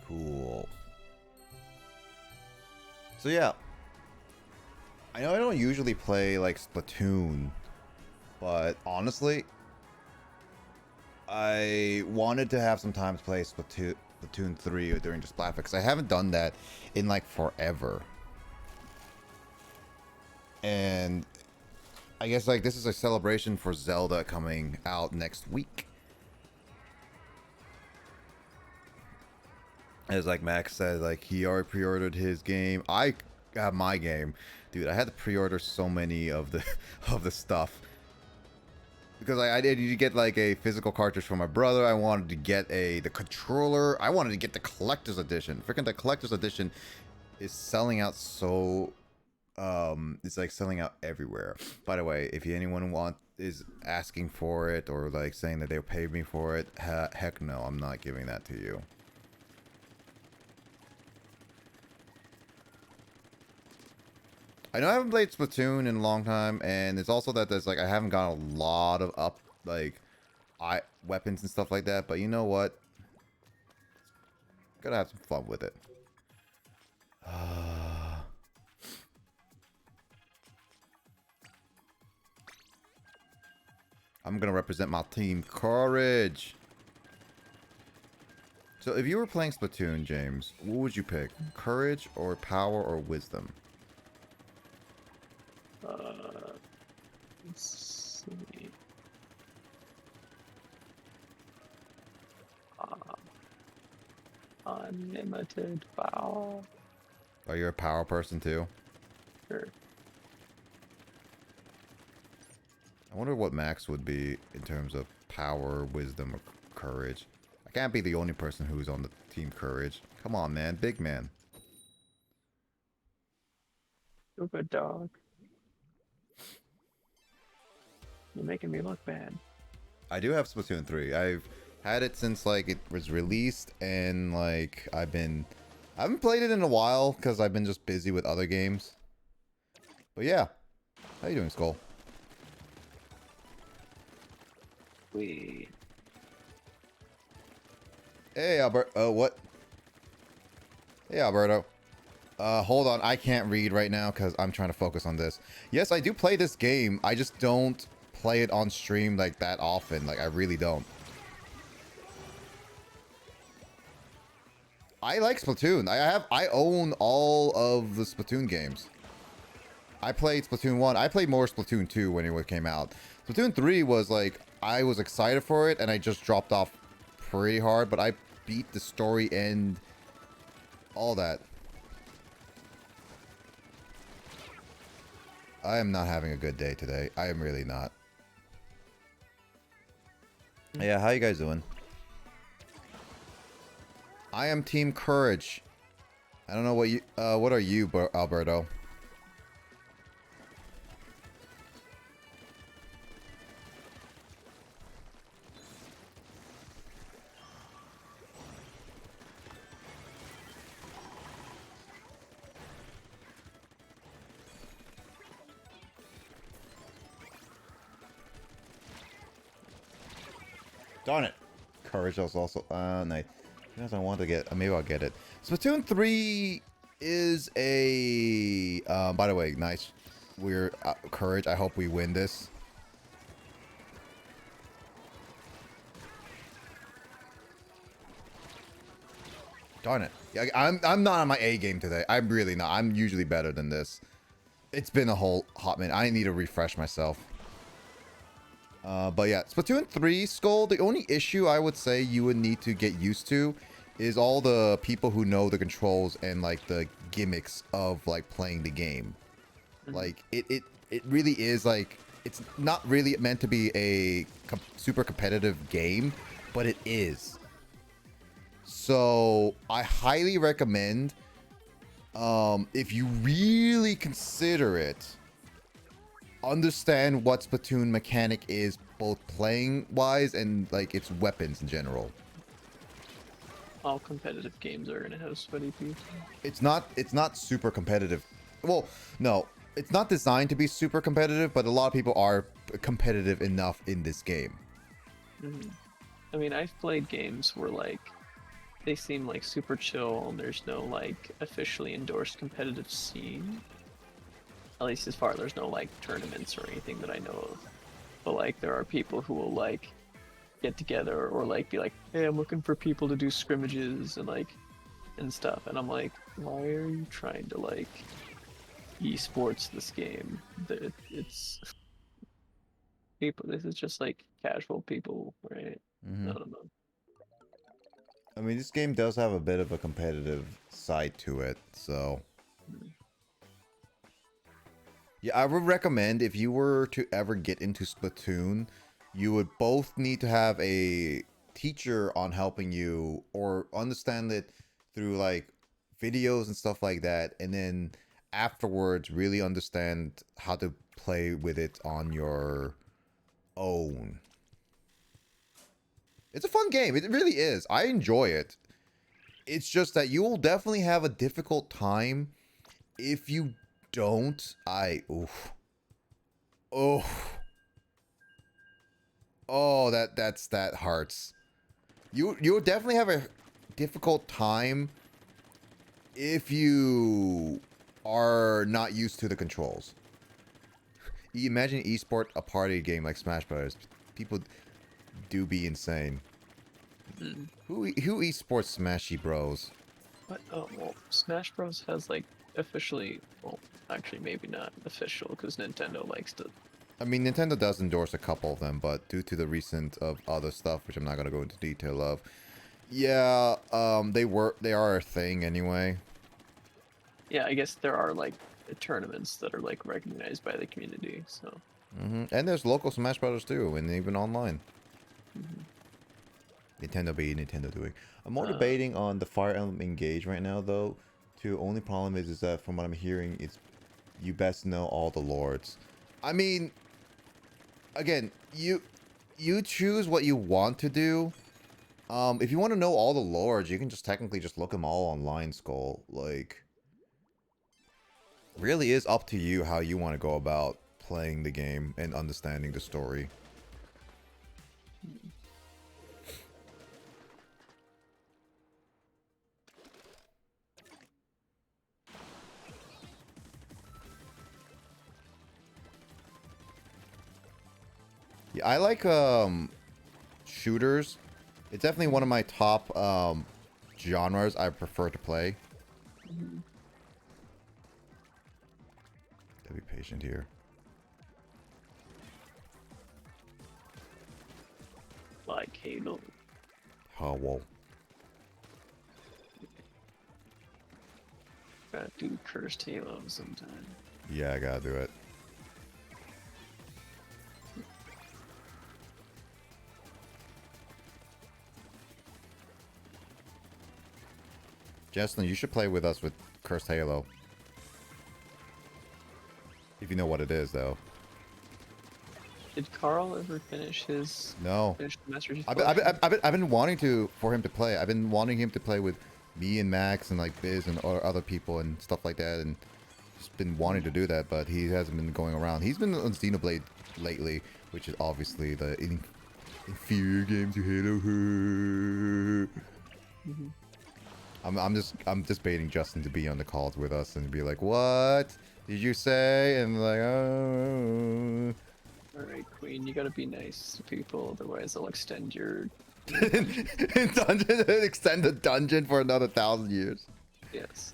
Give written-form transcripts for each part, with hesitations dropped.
Cool. So yeah, I know I don't usually play like Splatoon, but honestly, I wanted to have some time to play Splatoon 3 during the Splatfest because I haven't done that in like forever. And I guess like this is a celebration for Zelda coming out next week. As like Max said, like he already pre-ordered his game. I have my game, dude. I had to pre-order so many of the of the stuff because I did to get like a physical cartridge for my brother. I wanted to get the controller. I wanted to get the collector's edition. Freaking the collector's edition is selling out so it's like selling out everywhere. By the way, if anyone is asking for it or like saying that they'll pay me for it, heck no, I'm not giving that to you. I know I haven't played Splatoon in a long time, and it's also that there's like I haven't got a lot of weapons and stuff like that. But you know what? Gotta have some fun with it. I'm gonna represent my team, Courage. So if you were playing Splatoon, James, what would you pick? Courage or Power or Wisdom? Let's see. Unlimited power. Oh, you're a power person too? Sure. I wonder what Max would be in terms of power, wisdom, or courage. I can't be the only person who's on the team Courage. Come on, man. Big man. Stupid dog. You're making me look bad. I do have Splatoon 3. I've had it since like it was released, and like I haven't played it in a while because I've been just busy with other games. But yeah. How you doing, Skull? We. Hey, Albert. Oh, what? Hey, Alberto. Hold on. I can't read right now because I'm trying to focus on this. Yes, I do play this game. I just don't play it on stream like that often. Like, I really don't. I like Splatoon. I own all of the Splatoon games. I played Splatoon 1. I played more Splatoon 2 when it came out. Splatoon 3 was like, I was excited for it and I just dropped off pretty hard, but I beat the story and all that. I am not having a good day today. I am really not. Yeah, how you guys doing? I am Team Courage. I don't know what are you, Alberto? Darn it. Courage was also nice. Because I want to get maybe I'll get it. Splatoon 3 is a by the way, nice. We're Courage. I hope we win this. Darn it. Yeah, I'm not on my A game today. I'm really not. I'm usually better than this. It's been a whole hot minute. I need to refresh myself. But yeah, Splatoon 3, Skull, the only issue I would say you would need to get used to is all the people who know the controls and like the gimmicks of like playing the game. Like it really is like, it's not really meant to be a super competitive game, but it is. So I highly recommend, if you really consider it, understand what Splatoon mechanic is, both playing wise and like its weapons in general. All competitive games are gonna have sweaty feet. It's not super competitive. Well, no, it's not designed to be super competitive, but a lot of people are competitive enough in this game. I mean, I've played games where like they seem like super chill, and there's no like officially endorsed competitive scene. At least as far there's no like tournaments or anything that I know of. But like there are people who will like get together or like be like, hey, I'm looking for people to do scrimmages and like and stuff. And I'm like, why are you trying to like esports this game? That it's people. This is just like casual people, right? I don't know. I mean, this game does have a bit of a competitive side to it, so yeah, I would recommend if you were to ever get into Splatoon, you would both need to have a teacher on helping you or understand it through like videos and stuff like that, and then afterwards really understand how to play with it on your own. It's a fun game. It really is. I enjoy it. It's just that you will definitely have a difficult time if you don't. Oof. Oh. Oh, that hurts. You'll definitely have a difficult time if you are not used to the controls. You imagine esport a party game like Smash Brothers. People do be insane. Who esports Smashy Bros? But oh well, Smash Bros has like officially, well, actually maybe not official because Nintendo likes to. I mean, Nintendo does endorse a couple of them, but due to the recent of other stuff, which I'm not gonna go into detail of, yeah, they are a thing anyway. Yeah, I guess there are like tournaments that are like recognized by the community. So. And there's local Smash Brothers too, and even online. Mm-hmm. Nintendo being Nintendo doing. I'm more debating on the Fire Emblem Engage right now, though. Too. Only problem is that from what I'm hearing, it's you best know all the lords. I mean, again, you choose what you want to do. If you want to know all the lords, you can just technically just look them all online, Skull. Like, really is up to you how you want to go about playing the game and understanding the story. Yeah, I like shooters. It's definitely one of my top genres I prefer to play. Gotta be patient here. Like Halo. Oh, whoa. Gotta do cursed Halo sometime. Yeah, I gotta do it. Justin, you should play with us with Cursed Halo. If you know what it is, though. Did Carl ever finish his? No. Finish the Master Chief I've been wanting for him to play. I've been wanting him to play with me and Max and like Biz and other people and stuff like that, and just been wanting to do that, but he hasn't been going around. He's been on Xenoblade lately, which is obviously the inferior game to Halo. I'm just baiting Justin to be on the calls with us and be like, "What did you say?" And like, "Oh." Alright, Queen, you gotta be nice to people, otherwise they'll extend your Extend the dungeon for another 1,000 years. yes.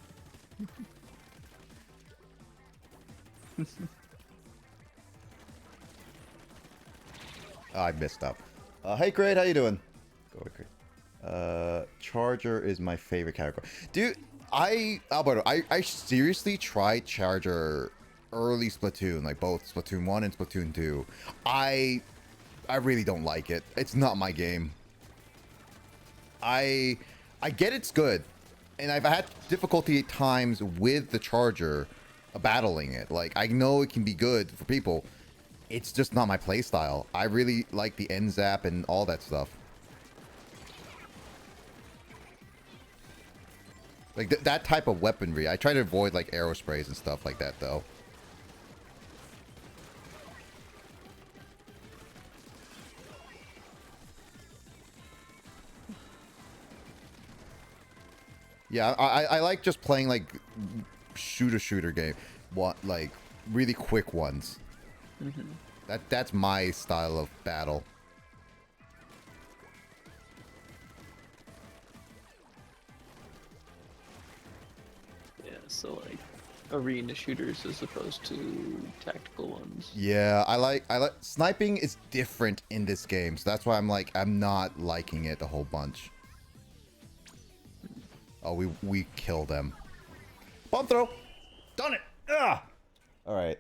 I messed up. Hey, Great, how you doing? Go away, Great. Charger is my favorite category. Dude, Alberto, I seriously tried Charger early Splatoon, like both Splatoon 1 and Splatoon 2. I really don't like it. It's not my game. I get it's good, and I've had difficulty at times with the Charger battling it. Like, I know it can be good for people. It's just not my playstyle. I really like the end zap and all that stuff. Like that type of weaponry. I try to avoid like arrow sprays and stuff like that, though. Yeah, I like just playing like shooter game. What, like really quick ones. Mm-hmm. That's my style of battle. Yeah, so like arena shooters as opposed to tactical ones. Yeah, I like sniping is different in this game, so that's why I'm not liking it a whole bunch. Oh, we kill them. Bomb throw. Done it. Ah. All right.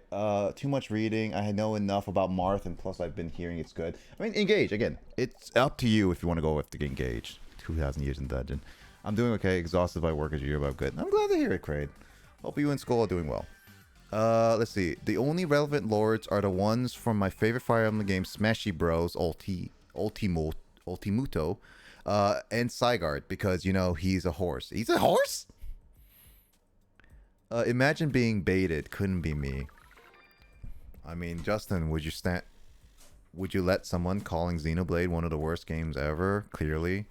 Too much reading. I know enough about Marth, and plus I've been hearing it's good. I mean, engage again. It's up to you if you want to go with the engage. 2,000 years in dungeon. I'm doing okay. Exhausted by work as usual, but I'm good. I'm glad to hear it, Kraid. Hope you and Skull are doing well. Let's see. The only relevant lords are the ones from my favorite Fire Emblem game, Smashy Bros. Ultimuto, and Sigard, because you know he's a horse. He's a horse. Imagine being baited. Couldn't be me. I mean, Justin, would you let someone calling Xenoblade one of the worst games ever? Clearly.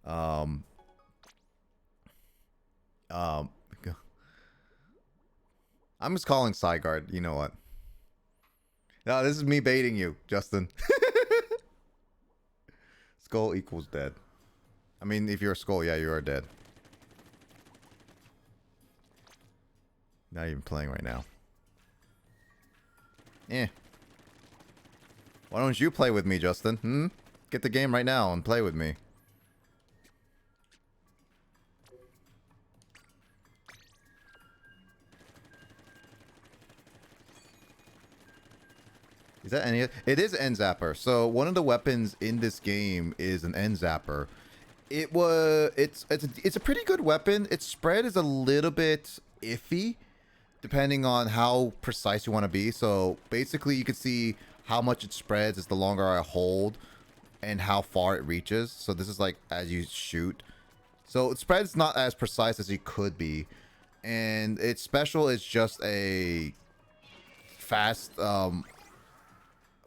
I'm just calling Sigard. You know what? No, this is me baiting you, Justin. Skull equals dead. I mean, if you're a Skull, yeah, you are dead. Not even playing right now. Eh. Why don't you play with me, Justin? Hmm? Get the game right now and play with me. Is that any? It is end zapper. So one of the weapons in this game is an end zapper. It's a pretty good weapon. Its spread is a little bit iffy, depending on how precise you want to be. So basically, you can see how much it spreads as the longer I hold, and how far it reaches. So this is like as you shoot. So its spread is not as precise as it could be, and its special is just a fast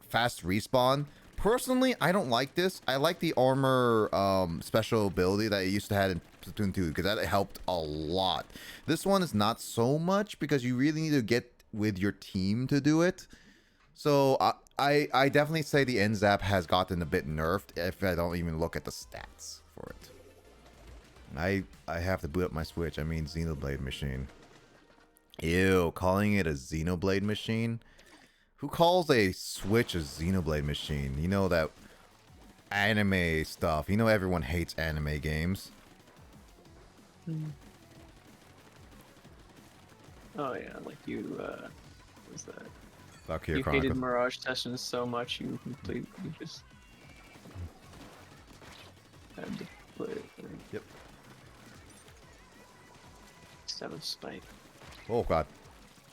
fast respawn. Personally, I don't like this. I like the armor special ability that it used to have in Splatoon 2 because that helped a lot. This one is not so much because you really need to get with your team to do it. So I definitely say the end zap has gotten a bit nerfed if I don't even look at the stats for it. I have to boot up my Switch. I mean Xenoblade machine. Ew, calling it a Xenoblade machine? Who calls a Switch a Xenoblade machine? You know that anime stuff. You know everyone hates anime games. Oh yeah, like you, what was that? Valkyria You Chronicles. hated Mirage Sessions so much you just had to play it. Right? Yep. Instead of spite. Oh god.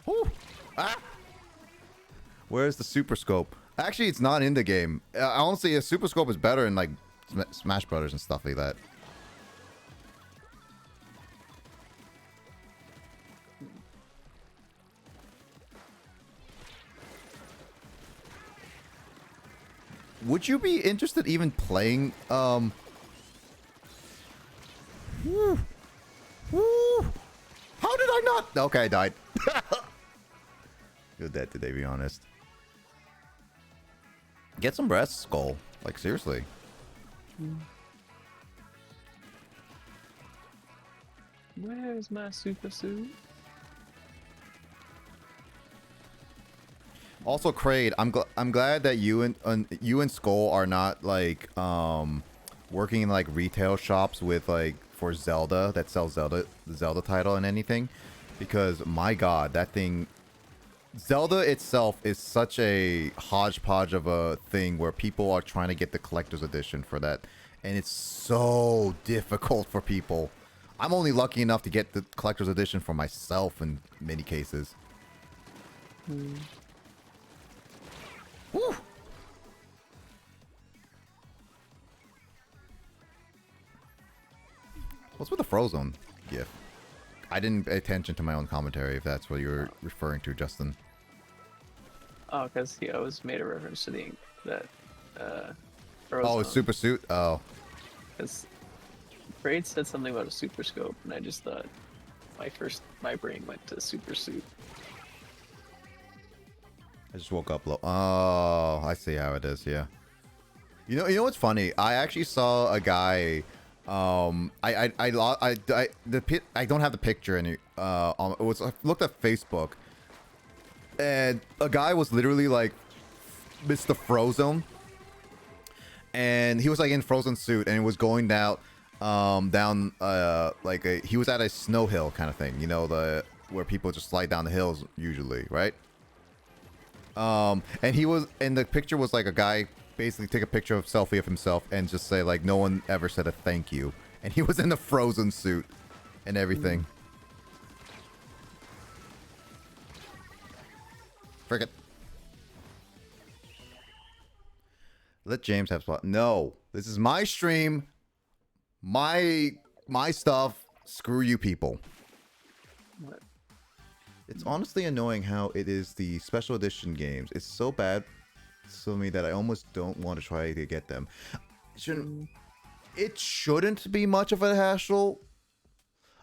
Woo! Ah! Where's the super scope? Actually, it's not in the game. Honestly, a super scope is better in like Smash Brothers and stuff like that. Would you be interested even playing Woo! Woo! How did I not? Okay, I died. You're dead today, be honest. Get some rest, Skull. Like, seriously. Where's my super suit? Also, Kraid, I'm glad that you and Skull are not like working in like retail shops with like for Zelda that sells the Zelda title and anything, because my God, that thing, Zelda itself is such a hodgepodge of a thing where people are trying to get the collector's edition for that, and it's so difficult for people. I'm only lucky enough to get the collector's edition for myself in many cases. Woo! What's with the Frozone gif? I didn't pay attention to my own commentary, if that's what you're referring to, Justin. Oh, because he always made a reference to Oh, it's Super Suit? Oh. Because Braid said something about a super scope, and I just thought my brain went to super suit. I just woke up low. Oh, I see how it is. Yeah. You know what's funny? I actually saw a guy. I don't have the picture any. It was I looked at Facebook, and a guy was literally like, Mr. Frozone, and he was like in frozen suit, and he was going down, like he was at a snow hill kind of thing. You know, where people just slide down the hills usually, right? And the picture was like a guy basically take a picture of selfie of himself and just say like, no one ever said a thank you, and he was in the frozen suit and everything. Frick it. Let James have spot. No, this is my stream, my stuff. Screw you people. What? It's honestly annoying how it is the special edition games. It's so bad to me that I almost don't want to try to get them. It shouldn't be much of a hassle.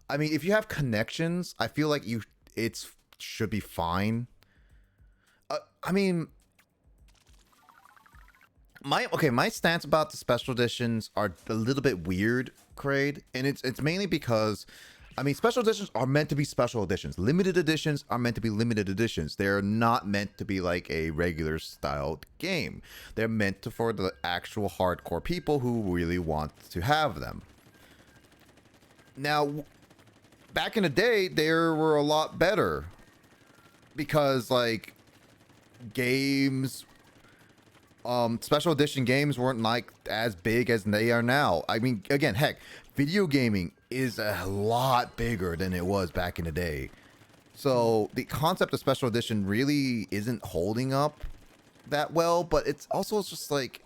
I mean, if you have connections, I feel like it should be fine. I mean, my stance about the special editions are a little bit weird, Kraid, and it's mainly because, I mean, special editions are meant to be special editions. Limited editions are meant to be limited editions. They're not meant to be like a regular styled game. They're meant for the actual hardcore people who really want to have them. Now, back in the day, they were a lot better because like games, special edition games weren't like as big as they are now. I mean, again, heck, video gaming is a lot bigger than it was back in the day. So the concept of special edition really isn't holding up that well, but it's also just like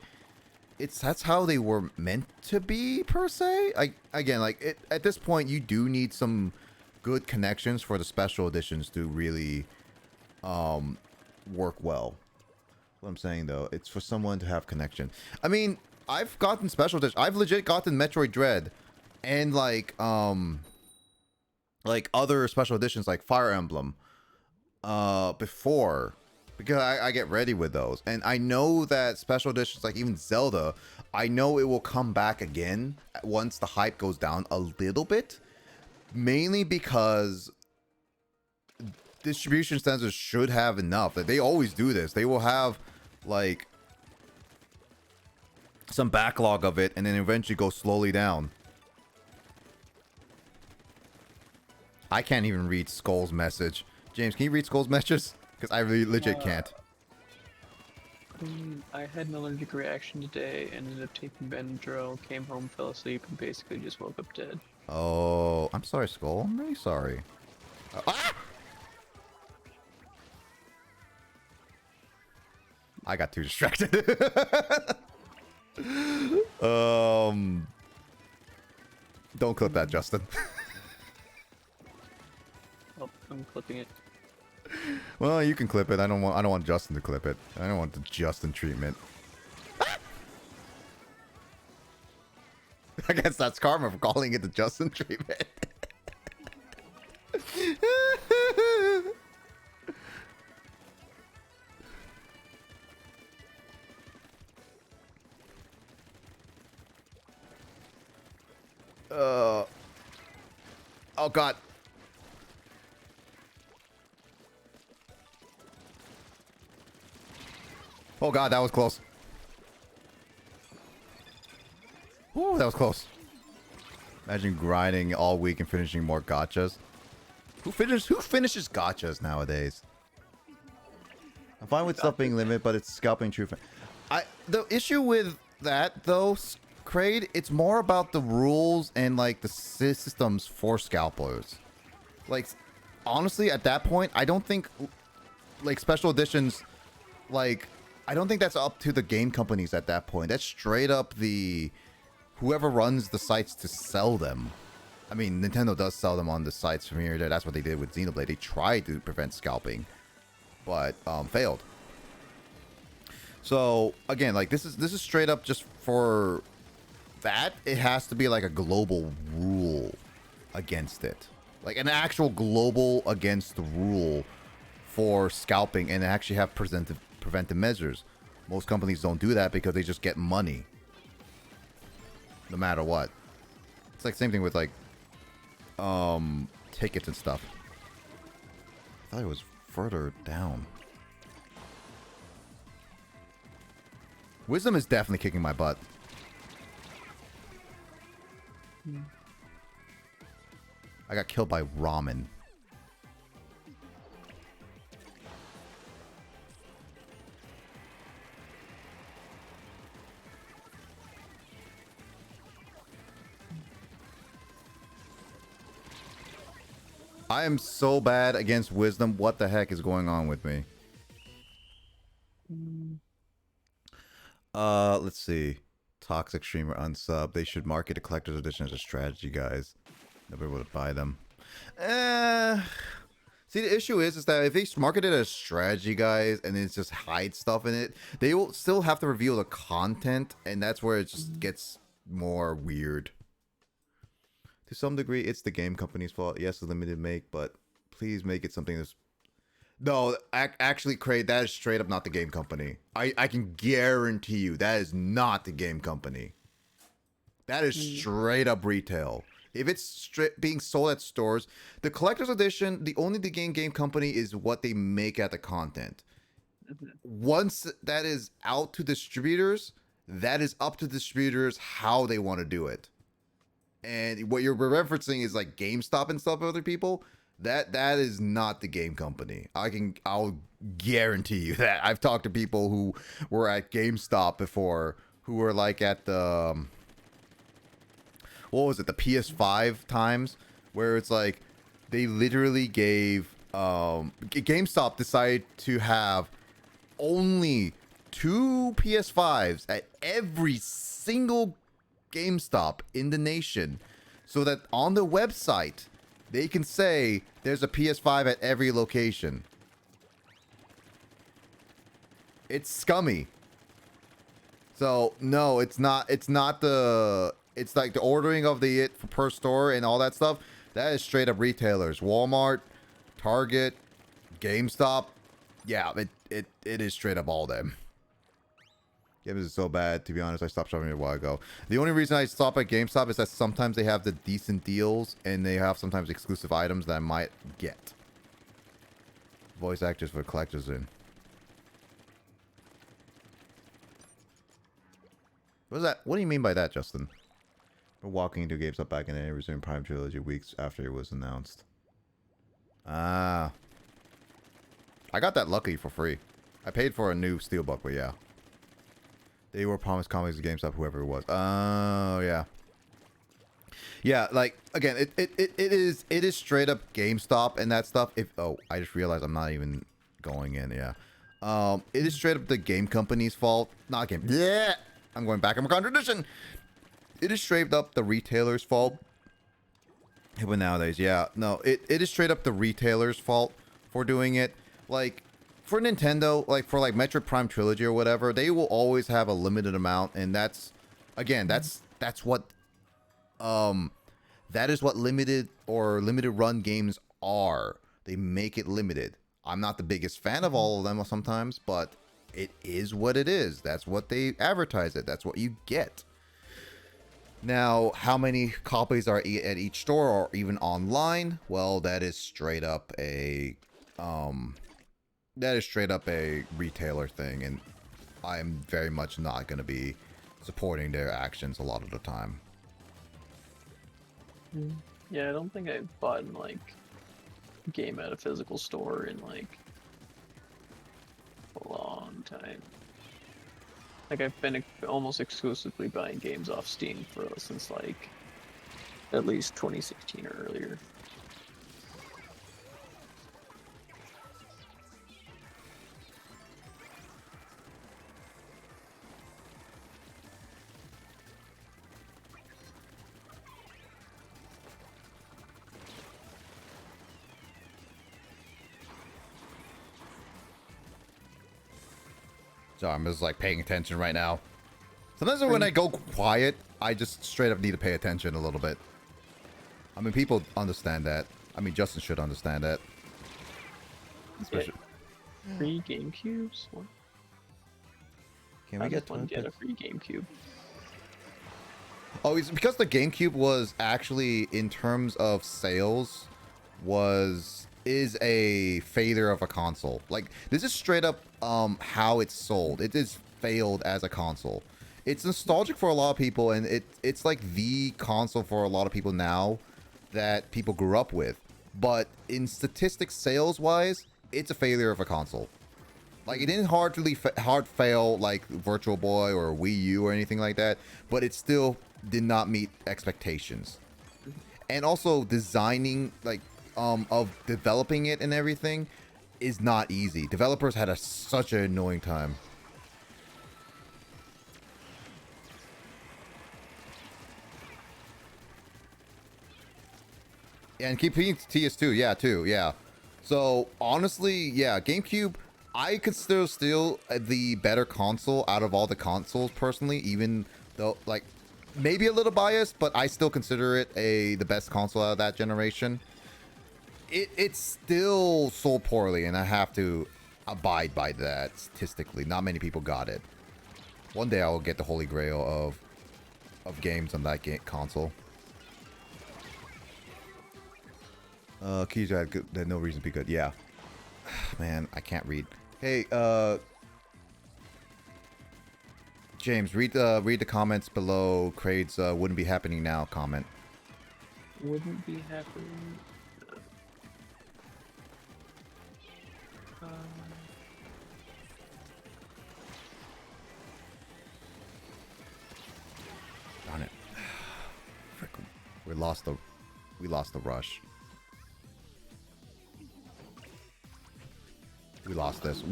that's how they were meant to be per se. At this point you do need some good connections for the special editions to really work well. What I'm saying though, it's for someone to have connection. I mean, I've gotten special edition. I've legit gotten Metroid Dread and like other special editions like Fire Emblem before, because I get ready with those, and I know that special editions like even Zelda, I know it will come back again once the hype goes down a little bit, mainly because distribution centers should have enough. That they always do this. They will have like some backlog of it and then eventually go slowly down. I can't even read Skull's message. James, can you read Skull's messages? Because I really legit can't. I had an allergic reaction today, ended up taking Benadryl, came home, fell asleep, and basically just woke up dead. Oh, I'm sorry, Skull. I'm really sorry. I got too distracted. Don't clip that, Justin. Oh, I'm clipping it. Well, you can clip it. I don't want Justin to clip it. I don't want the Justin treatment. I guess that's karma for calling it the Justin treatment. Oh god. Oh god, that was close. Ooh, that was close. Imagine grinding all week and finishing more gachas. Who finishes gachas nowadays? I'm fine with stuff being limited, but it's scalping true. The issue with that though, Kraid, it's more about the rules and like the systems for scalpers. Like, honestly, at that point, I don't think like special editions, like, I don't think that's up to the game companies at that point. That's straight up whoever runs the sites to sell them. I mean, Nintendo does sell them on the sites from here. That's what they did with Xenoblade. They tried to prevent scalping, but failed. So again, like this is straight up just for that, it has to be like a global rule against it. Like an actual global against the rule for scalping and actually have preventive measures. Most companies don't do that because they just get money. No matter what. It's like same thing with like tickets and stuff. I thought it was further down. Wisdom is definitely kicking my butt. I got killed by ramen. I am so bad against wisdom. What the heck is going on with me? Let's see. Toxic streamer unsub. They should market a collector's edition as a strategy, guys. Nobody would buy them. See, the issue is that if they market it as strategy, guys, and it's just hide stuff in it, they will still have to reveal the content, and that's where it just gets more weird. To some degree, it's the game company's fault. Yes, the limited make, but please make it something that's... No, actually, Craig, that is straight up not the game company. I can guarantee you that is not the game company. That is straight up retail. If it's being sold at stores, the collector's edition, the only game company is what they make at the content. Once that is out to distributors, that is up to distributors how they want to do it. And what you're referencing is like GameStop and stuff, other people. That is not the game company. I'll guarantee you that. I've talked to people who were at GameStop before, who were like at the what was it, the PS5 times, where it's like they literally gave GameStop decided to have only 2 PS5s at every single GameStop in the nation, so that on the website they can say there's a PS5 at every location. It's scummy. So no, it's not the, it's like the ordering of the per store and all that stuff. That is straight up retailers. Walmart, Target, GameStop. Yeah, it is straight up all them. Games is so bad, to be honest. I stopped shopping a while ago. The only reason I stop at GameStop is that sometimes they have the decent deals and they have sometimes exclusive items that I might get. Voice actors for collectors in. What is that? What do you mean by that, Justin? We're walking into GameStop back in the resumed Prime Trilogy weeks after it was announced. Ah. I got that luckily for free. I paid for a new Steelbook, but yeah. They were promised comics to GameStop, whoever it was. Oh, yeah. Yeah, like, again, it is straight up GameStop and that stuff. Oh, I just realized I'm not even going in, yeah. It is straight up the game company's fault. Not game. Yeah! I'm going back in my contradiction. It is straight up the retailer's fault. But nowadays, yeah. No, it is straight up the retailer's fault for doing it. Like... For Nintendo, like for like Metroid Prime Trilogy or whatever, they will always have a limited amount, and that's again, that's what that is what limited or limited run games are. They make it limited. I'm not the biggest fan of all of them sometimes, but it is what it is. That's what they advertise it. That's what you get. Now, how many copies are at each store or even online? Well, that is straight up a retailer thing, and I'm very much not going to be supporting their actions a lot of the time. Yeah, I don't think I've bought like a game at a physical store in like a long time. Like I've been almost exclusively buying games off Steam since like at least 2016 or earlier. So I'm just like paying attention right now. Sometimes when I go quiet, I just straight up need to pay attention a little bit. I mean, people understand that. I mean, Justin should understand that. Especially. Free GameCubes? What? Can we get one get a free GameCube? Oh, it's because the GameCube was actually, in terms of sales, is a failure of a console. Like, this is straight up how it's sold. It is failed as a console. It's nostalgic for a lot of people, and it's like the console for a lot of people now that people grew up with. But in statistics sales wise, it's a failure of a console. Like, it didn't hard fail like Virtual Boy or Wii U or anything like that, but it still did not meet expectations. And also designing, like, of developing it and everything is not easy. Developers had such an annoying time. And keeping TS2, yeah. So honestly, yeah, GameCube, I consider still the better console out of all the consoles personally, even though, like, maybe a little biased, but I still consider it the best console out of that generation. It's still sold poorly, and I have to abide by that statistically. Not many people got it. One day I will get the holy grail of games on that console. Keys had good, had no reason to be good. Yeah. Man, I can't read. Hey, James, read the comments below Craig's wouldn't be happening now comment. Wouldn't be happening. Darn it. Frick. We lost the rush. We lost this.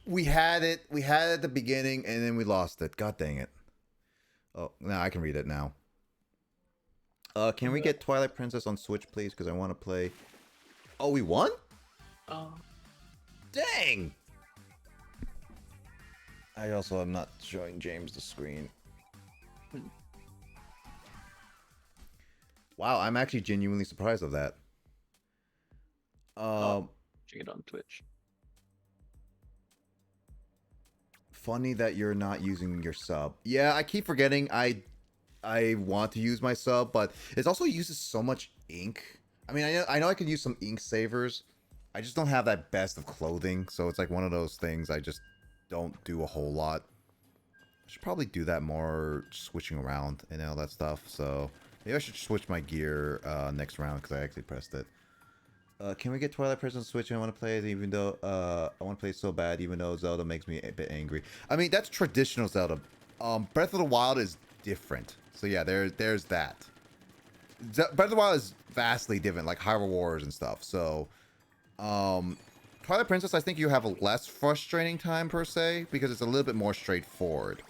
We had it at the beginning, and then we lost it. God dang it. Oh, now I can read it now. Can we get Twilight Princess on Switch, please? Because I want to play. Oh, we won? Oh. Dang! I also am not showing James the screen. Wow, I'm actually genuinely surprised of that. Check it on Twitch. Funny that you're not using your sub. Yeah, I keep forgetting I want to use my sub, but it also uses so much ink. I mean, I know I could use some ink savers. I just don't have that best of clothing, so it's like one of those things I just don't do a whole lot. I should probably do that more, switching around and all that stuff. So maybe I should switch my gear next round because I actually pressed it. Can we get Twilight Princess on Switch? I want to play it, even though I want to play it so bad, even though Zelda makes me a bit angry. I mean, that's traditional Zelda. Breath of the Wild is different. So yeah, there's that. Breath of the Wild is vastly different, like Hyrule Warriors and stuff. So, Twilight Princess, I think you have a less frustrating time per se because it's a little bit more straightforward.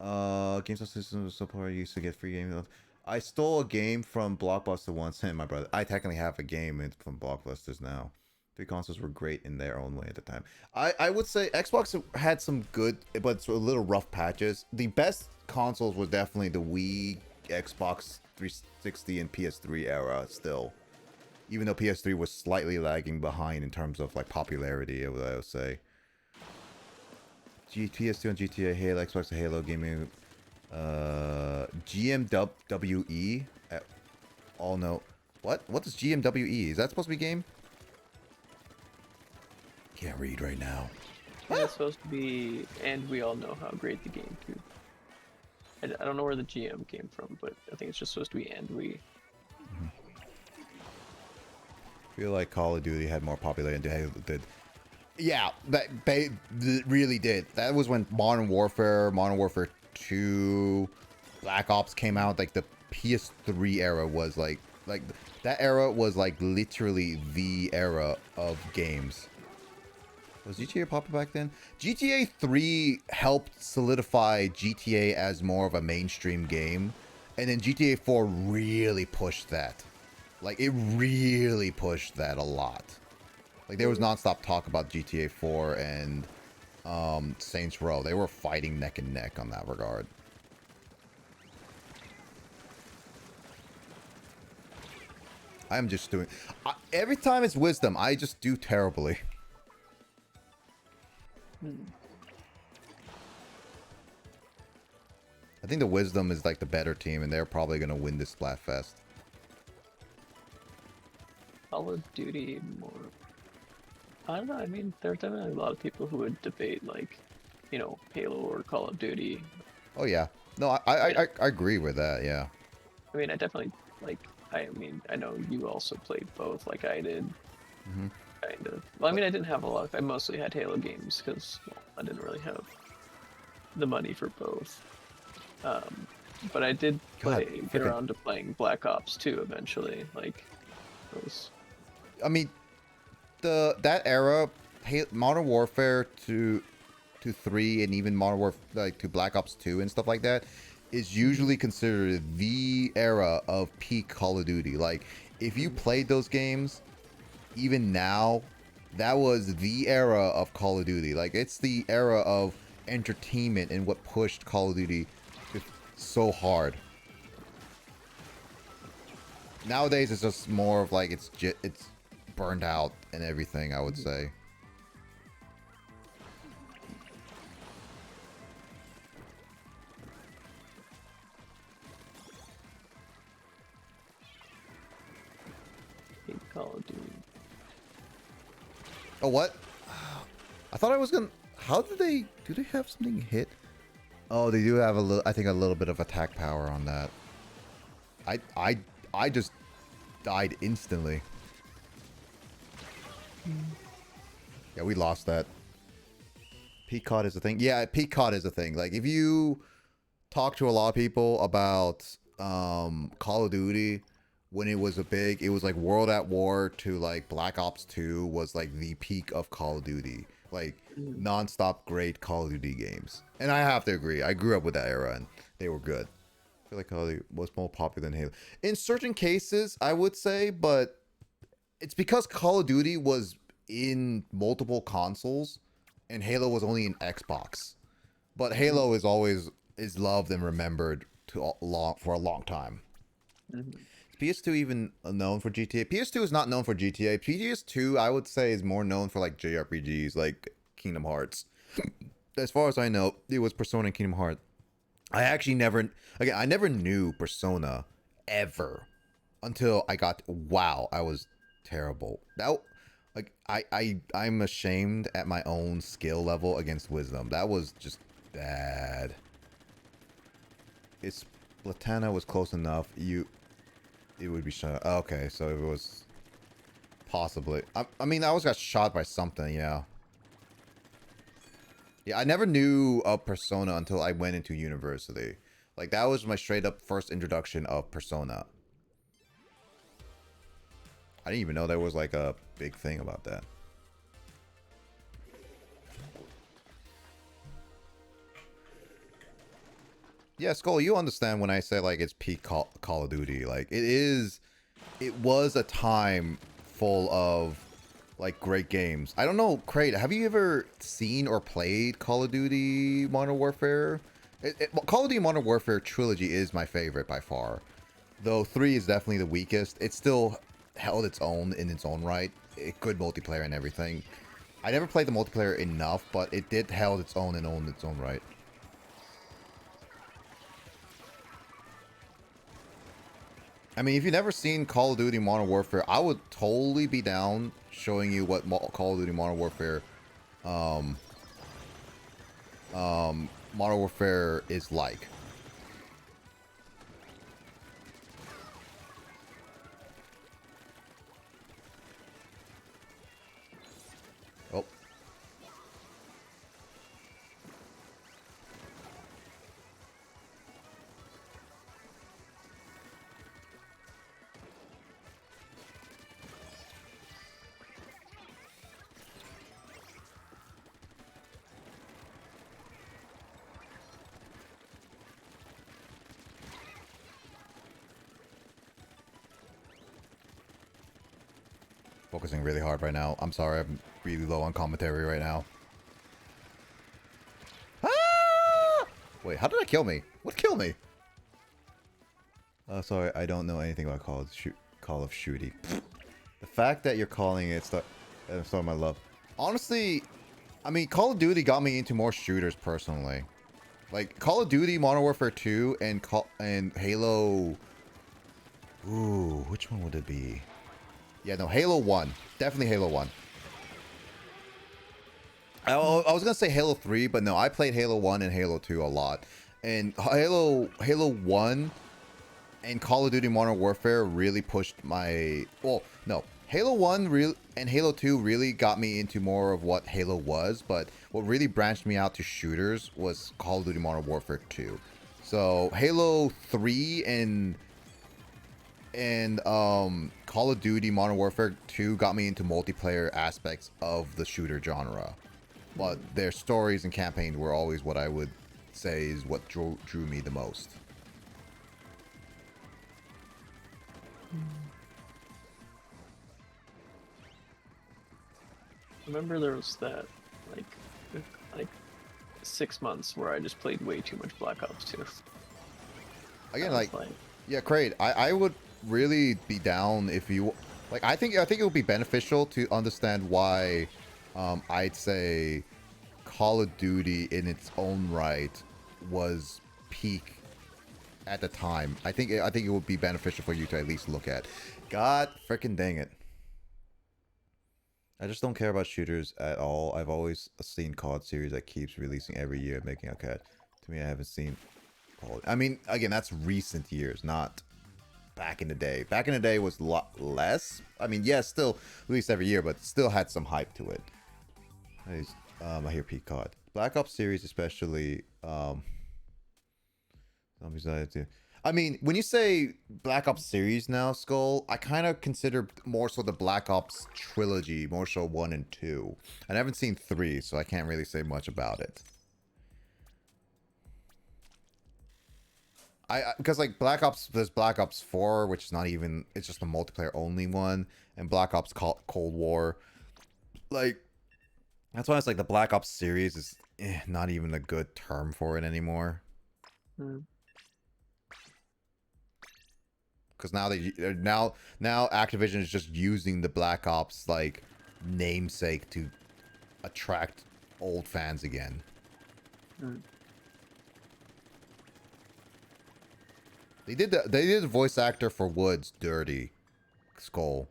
Games system was so poor. I used to get free games. I stole a game from Blockbuster once, and my brother. I technically have a game from Blockbusters now. 3 consoles were great in their own way at the time. I would say Xbox had some good, but it's a little rough patches. The best consoles were definitely the Wii, Xbox 360, and PS3 era still. Even though PS3 was slightly lagging behind in terms of like popularity, I would say. PS2 and GTA, Halo, Xbox and Halo gaming. GMWE. All no. What is GMWE? Is that supposed to be game? Can't read right now. It's supposed to be, and we all know how great the GameCube. I don't know where the GM came from, but I think it's just supposed to be and we. I feel like Call of Duty had more popularity than Halo did. Yeah, that really did. That was when Modern Warfare 2, Black Ops came out. Like the PS3 era was like that era was like literally the era of games. Was GTA popular back then? GTA 3 helped solidify GTA as more of a mainstream game, and then GTA 4 really pushed that. Like it really pushed that a lot. Like there was nonstop talk about GTA 4 and Saints Row. They were fighting neck and neck on that regard. I'm just doing... every time it's wisdom, I just do terribly. I think the wisdom is like the better team, and they're probably going to win this Splatfest. Call of Duty more. I don't know. I mean, there are definitely a lot of people who would debate like, you know, Halo or Call of Duty. Oh yeah, no, I agree with that. Yeah. I mean, I definitely like. I mean, I know you also played both, like I did. Mm-hmm. Kind of. Well, I mean, I didn't have a lot. I mostly had Halo games because I didn't really have the money for both. But I did get around to playing Black Ops 2 eventually. Like, those. I mean, that era, Modern Warfare to 3 and even Modern Warfare like to Black Ops 2 and stuff like that is usually considered the era of peak Call of Duty. Like, if you played those games, even now, that was the era of Call of Duty. Like, it's the era of entertainment and what pushed Call of Duty so hard. Nowadays, it's just more of like it's burned out and everything, I would say. Call of Duty. Oh, what? I thought I was gonna... How do they have something hit? Oh, they do have a little... I think a little bit of attack power on that. I just died instantly. Yeah, we lost that. Peak COD is a thing. Yeah, peak COD is a thing. Like, if you talk to a lot of people about Call of Duty... When it was it was like World at War to like Black Ops 2 was like the peak of Call of Duty. Like non-stop great Call of Duty games. And I have to agree. I grew up with that era and they were good. I feel like Call of Duty was more popular than Halo. In certain cases, I would say, but it's because Call of Duty was in multiple consoles and Halo was only in Xbox. But Halo is always loved and remembered for a long time. PS2 even known for GTA? PS2 is not known for GTA. PS2, I would say, is more known for like JRPGs, like Kingdom Hearts. As far as I know, it was Persona and Kingdom Hearts. I actually I never knew Persona ever until I got, wow, I was terrible. Like, I'm ashamed at my own skill level against Wisdom. That was just bad. Splatana was close enough. It would be shot. Okay, so it was possibly. I mean, I always got shot by something. Yeah. Yeah, I never knew of Persona until I went into university. Like, that was my straight up first introduction of Persona. I didn't even know there was like a big thing about that. Yeah, Skull, you understand when I say like it's peak Call of Duty. Like, it was a time full of like great games. I don't know, Crate, have you ever seen or played Call of Duty Modern Warfare? Call of Duty Modern Warfare Trilogy is my favorite by far. Though 3 is definitely the weakest. It still held its own in its own right. Good multiplayer and everything. I never played the multiplayer enough, but it did held its own and owned its own right. I mean, if you've never seen Call of Duty Modern Warfare, I would totally be down showing you what Call of Duty Modern Warfare, Modern Warfare is like. Oh. Focusing really hard right now. I'm sorry, I'm really low on commentary right now. Ah! Wait, how did that kill me? What killed me? Sorry, I don't know anything about Call of Duty. Shoot. Call of Shooty. The fact that you're calling it Storm My Love. Honestly, I mean, Call of Duty got me into more shooters personally. Like Call of Duty, Modern Warfare 2, and Halo. Ooh, which one would it be? Yeah, no, Halo 1. Definitely Halo 1. I was gonna say Halo 3, but no, I played Halo 1 and Halo 2 a lot. And Halo 1 and Call of Duty Modern Warfare really pushed my... Well, no. Halo 1 and Halo 2 really got me into more of what Halo was, but what really branched me out to shooters was Call of Duty Modern Warfare 2. So Halo 3 and Call of Duty Modern Warfare 2 got me into multiplayer aspects of the shooter genre. But their stories and campaigns were always what I would say is what drew me the most. Remember there was that, like 6 months where I just played way too much Black Ops 2. Again, yeah, Kraid, I would really be down if you... Like, I think it would be beneficial to understand why I'd say Call of Duty in its own right was peak at the time. I think it would be beneficial for you to at least look at. God freaking dang it. I just don't care about shooters at all. I've always seen COD series that keeps releasing every year, making a cut. To me, I haven't seen... I mean, again, that's recent years, not back in the day. Back in the day was a lot less. I mean, yeah, still released every year, but still had some hype to it. I hear Pete COD. Black Ops series, especially. I mean, when you say Black Ops series now, Skull, I kind of consider more so the Black Ops trilogy, more so 1 and 2. I haven't seen 3, so I can't really say much about it. Because like there's Black Ops 4, which is not even, it's just a multiplayer only one, and Black Ops Cold War. Like, that's why it's like the Black Ops series is not even a good term for it anymore. Because now Activision is just using the Black Ops like namesake to attract old fans again. They did the voice actor for Woods dirty, Skull.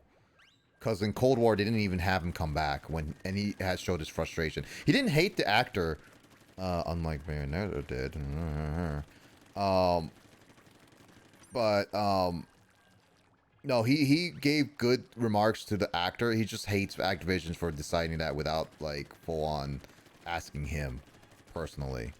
Because in Cold War, they didn't even have him come back and he had showed his frustration. He didn't hate the actor, unlike Bayonetta did. No, he gave good remarks to the actor. He just hates Activision for deciding that without like full on asking him personally.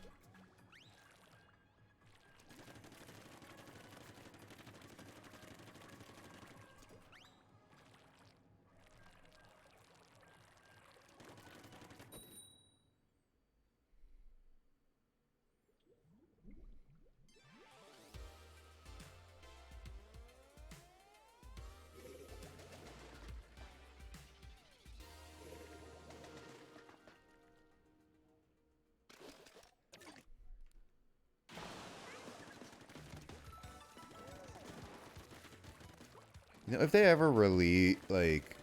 You know, if they ever really like,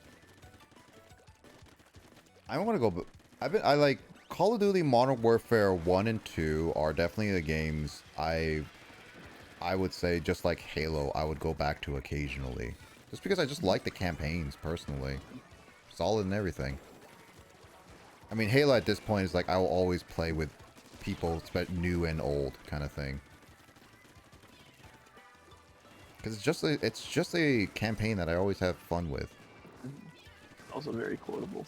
I want to go. I like Call of Duty Modern Warfare 1 and 2 are definitely the games I would say, just like Halo, I would go back to occasionally, just because I just like the campaigns personally, solid and everything. I mean, Halo at this point is like I will always play with people, new and old kind of thing. Because it's just a campaign that I always have fun with. Also very quotable.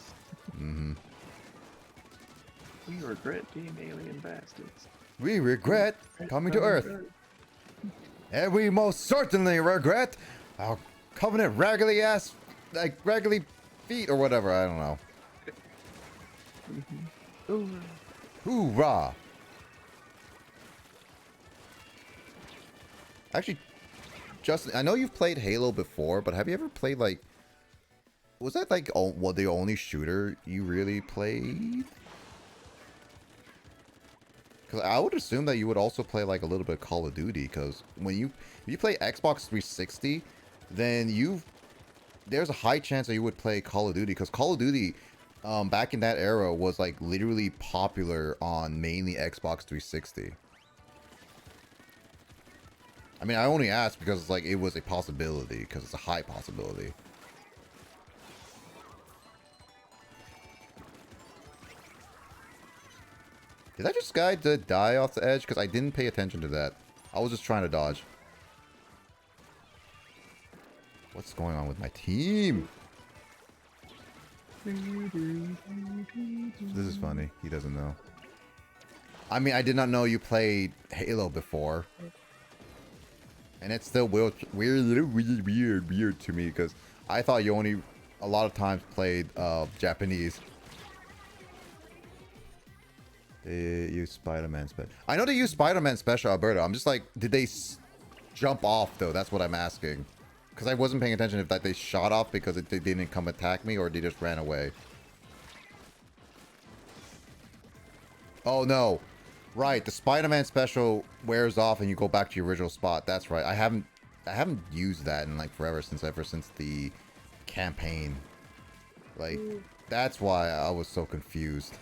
Mm-hmm. We regret being alien bastards. We regret coming to Earth. And we most certainly regret our covenant raggedy ass, like raggedy feet or whatever, I don't know. Hoorah! Actually, Justin, I know you've played Halo before, but have you ever played like... Was that like the only shooter you really played? Because I would assume that you would also play like a little bit of Call of Duty, because when you play Xbox 360, then there's a high chance that you would play Call of Duty, because Call of Duty, back in that era, was like literally popular on mainly Xbox 360. I mean, I only asked because like it was a possibility, because it's a high possibility. Did that just guy die off the edge? Because I didn't pay attention to that. I was just trying to dodge. What's going on with my team? This is funny. He doesn't know. I mean, I did not know you played Halo before. And it's still weird to me, because I thought you only a lot of times played Japanese. They use Spider-Man special. I know they use Spider-Man special, Alberta. I'm just like, did they jump off though? That's what I'm asking. Because I wasn't paying attention if that they shot off because they didn't come attack me, or they just ran away. Oh no. Right, the Spider-Man special wears off and you go back to your original spot. That's right. I haven't used that in like forever, ever since the campaign. Like, that's why I was so confused.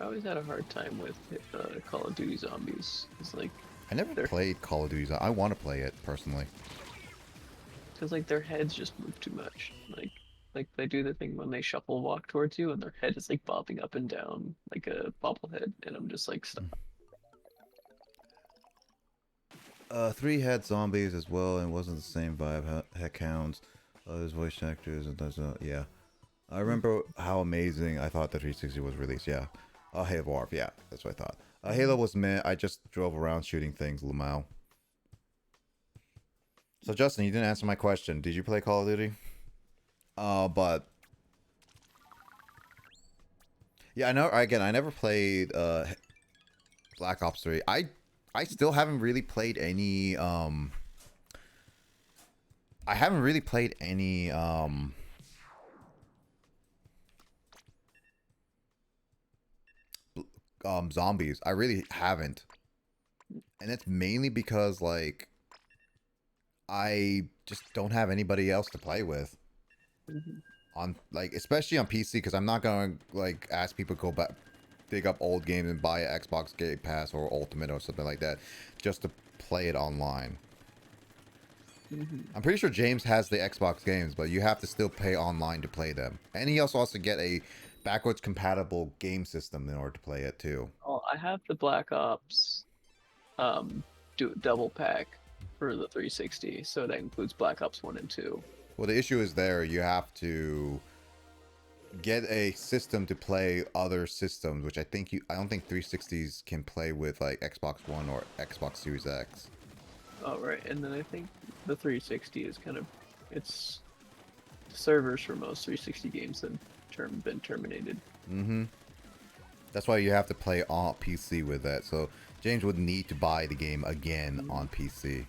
I always had a hard time with Call of Duty Zombies. It's like I never played Call of Duty. I want to play it personally. because like their heads just move too much. Like they do the thing when they shuffle walk towards you, and their head is like bobbing up and down like a bobblehead, and I'm just like, stop. 3 had zombies as well, and wasn't the same vibe. Heck hounds, there's voice actors, and there's yeah. I remember how amazing I thought the 360 was released. Yeah. Halo Warp, yeah, that's what I thought. Halo was meh. I just drove around shooting things, Lamau. So Justin, you didn't answer my question. Did you play Call of Duty? But yeah, I know. Again, I never played Black Ops 3. I still haven't really played any. I haven't really played any. Zombies. I really haven't, and it's mainly because like I just don't have anybody else to play with on, like, especially on PC, because I'm not gonna like ask people to go back, dig up old games and buy an Xbox Game Pass or Ultimate or something like that just to play it online. I'm pretty sure James has the Xbox games, but you have to still pay online to play them, and he also has to get a backwards compatible game system in order to play it too. Oh, I have the Black Ops double pack for the 360, so that includes Black Ops 1 and 2. Well, the issue is there. You have to get a system to play other systems, which I don't think 360s can play with like Xbox One or Xbox Series X. Oh, right, and then I think the 360 is kind of, it's the servers for most 360 games have been terminated. That's why you have to play on PC with that. So James would need to buy the game again on PC.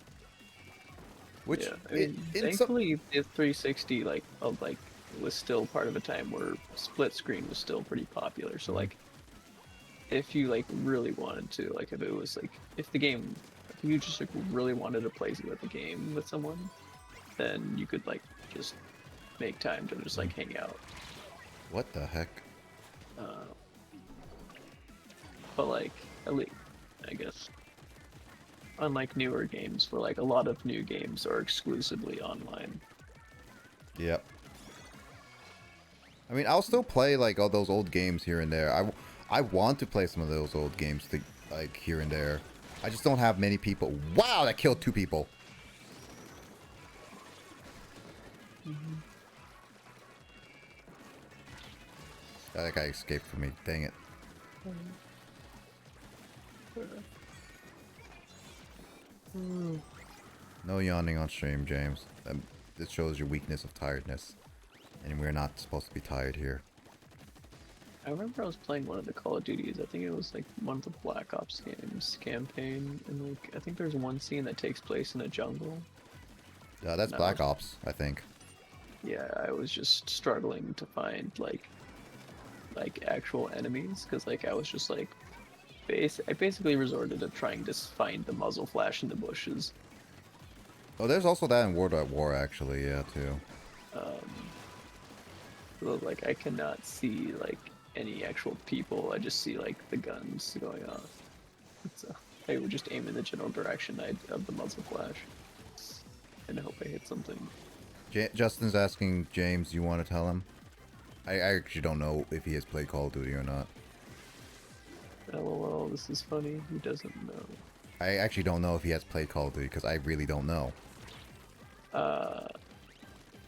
Which, yeah, I mean, thankfully, the 360 was still part of a time where split screen was still pretty popular. So like, if you like really wanted to, like, if it was like, if you just like really wanted to play with the game with someone, then you could like just make time to just like hang out. What the heck? But like, at least, I guess, unlike newer games, where like a lot of new games are exclusively online. Yep. I mean, I'll still play like all those old games here and there. I want to play some of those old games like here and there. I just don't have many people. Wow, that killed 2 people. That guy escaped from me. Dang it. No yawning on stream, James. This shows your weakness of tiredness. And we're not supposed to be tired here. I remember I was playing one of the Call of Duties. I think it was like one of the Black Ops games campaign, and like I think there's one scene that takes place in a jungle. That's Black Ops, I think. Yeah, I was just struggling to find like like actual enemies, because like I was just like, I basically resorted to trying to find the muzzle flash in the bushes. Oh, there's also that in World at War, actually, yeah, too. So, like I cannot see like any actual people. I just see like the guns going off. So I would just aim in the general direction of the muzzle flash, and I hope I hit something. Justin's asking James, you want to tell him? I actually don't know if he has played Call of Duty or not. LOL, this is funny. Who doesn't know? I actually don't know if he has played Call of Duty, because I really don't know.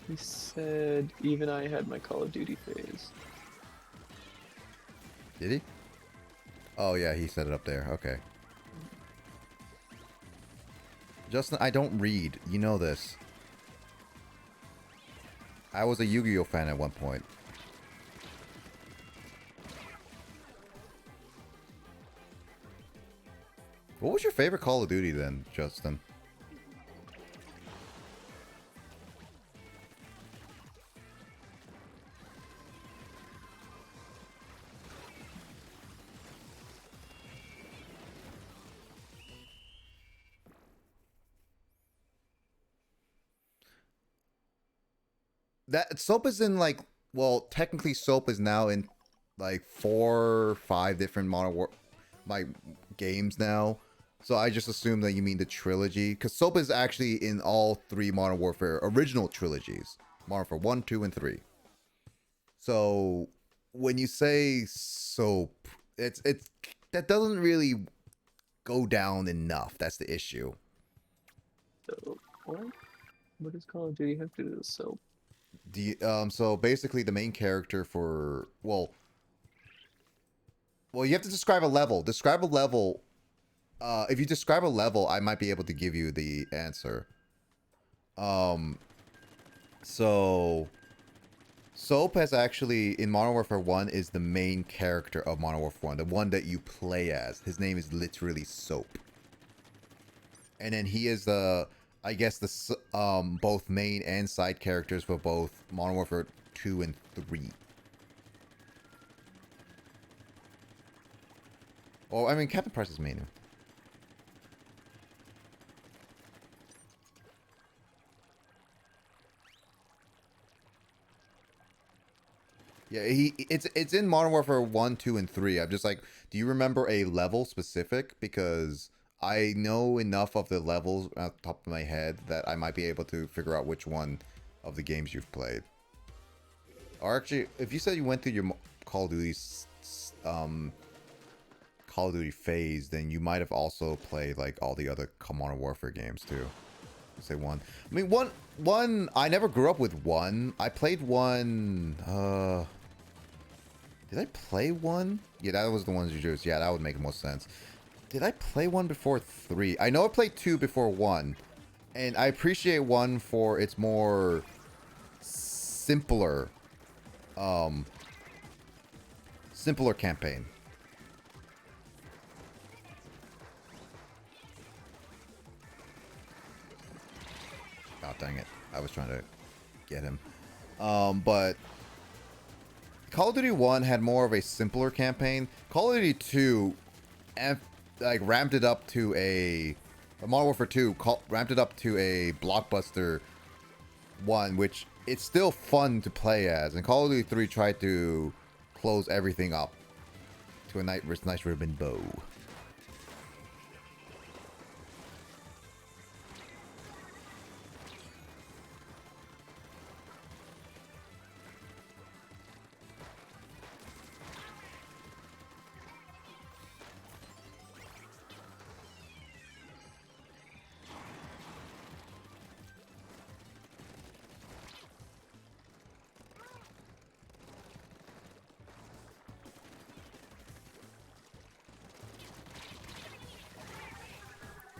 He said even I had my Call of Duty phase. Did he? Oh, yeah, he set it up there. Okay. Justin, I don't read. You know this. I was a Yu-Gi-Oh fan at one point. What was your favorite Call of Duty then, Justin? That Soap is in like, well, technically Soap is now in like 4 or 5 different Modern War like games now. So I just assume that you mean the trilogy, because Soap is actually in all 3 Modern Warfare original trilogies: Modern Warfare 1, 2, and 3. So when you say Soap, it's that doesn't really go down enough. That's the issue. So what? What does Call of Duty have to do with soap? So basically the main character for, well, you have to describe a level. Describe a level. If you describe a level, I might be able to give you the answer. So Soap has actually, in Modern Warfare 1, is the main character of Modern Warfare 1, the one that you play as. His name is literally Soap. And then he is I guess both main and side characters for both Modern Warfare 2 and 3. Well, I mean, Captain Price is main. Yeah, it's in Modern Warfare 1, 2, and 3. I'm just like, do you remember a level specific? Because I know enough of the levels at the top of my head that I might be able to figure out which one of the games you've played. Or actually, if you said you went through your Call of Duty Call of Duty phase, then you might have also played like all the other Modern Warfare games too. Say one. I mean, one. I never grew up with one. I played one. Did I play one? Yeah, that was the ones you chose. Yeah, that would make the most sense. Did I play one before 3? I know I played 2 before 1. And I appreciate 1 for its more simpler simpler campaign. Oh, dang it. I was trying to get him. But Call of Duty 1 had more of a simpler campaign. Call of Duty 2 like ramped it up to a Modern Warfare 2 ramped it up to a blockbuster one, which it's still fun to play as. And Call of Duty 3 tried to close everything up to a nice ribbon bow.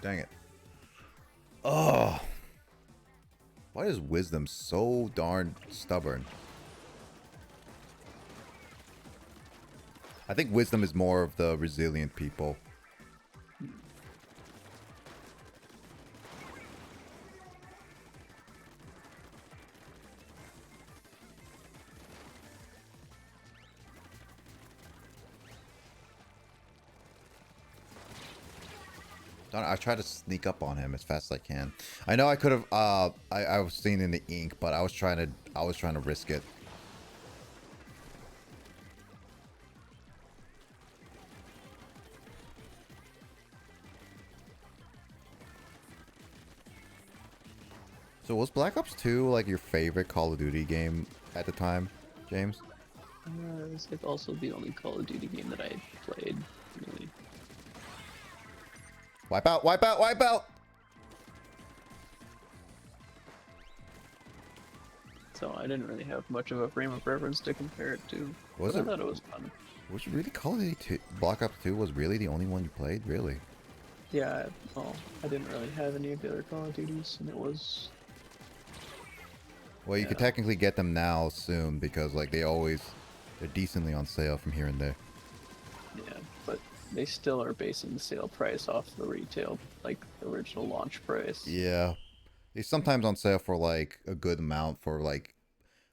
Dang it. Oh. Why is Wisdom so darn stubborn? I think Wisdom is more of the resilient people. I try to sneak up on him as fast as I can. I know I could have. I was seeing in the ink, but I was trying to risk it. So was Black Ops 2 like your favorite Call of Duty game at the time, James? It's like also the only Call of Duty game that I played, really. Wipe out! Wipe out! Wipe out! So I didn't really have much of a frame of reference to compare it to. Was but it? I thought it was fun. Was it really Call of Duty 2? Black Ops 2 was really the only one you played? Really? Yeah, well, I didn't really have any of the other Call of Duties, and it was... Well, you could technically get them now soon because like they're decently on sale from here and there. Yeah, but they still are basing the sale price off the retail, like the original launch price. Yeah. They're sometimes on sale for like a good amount for like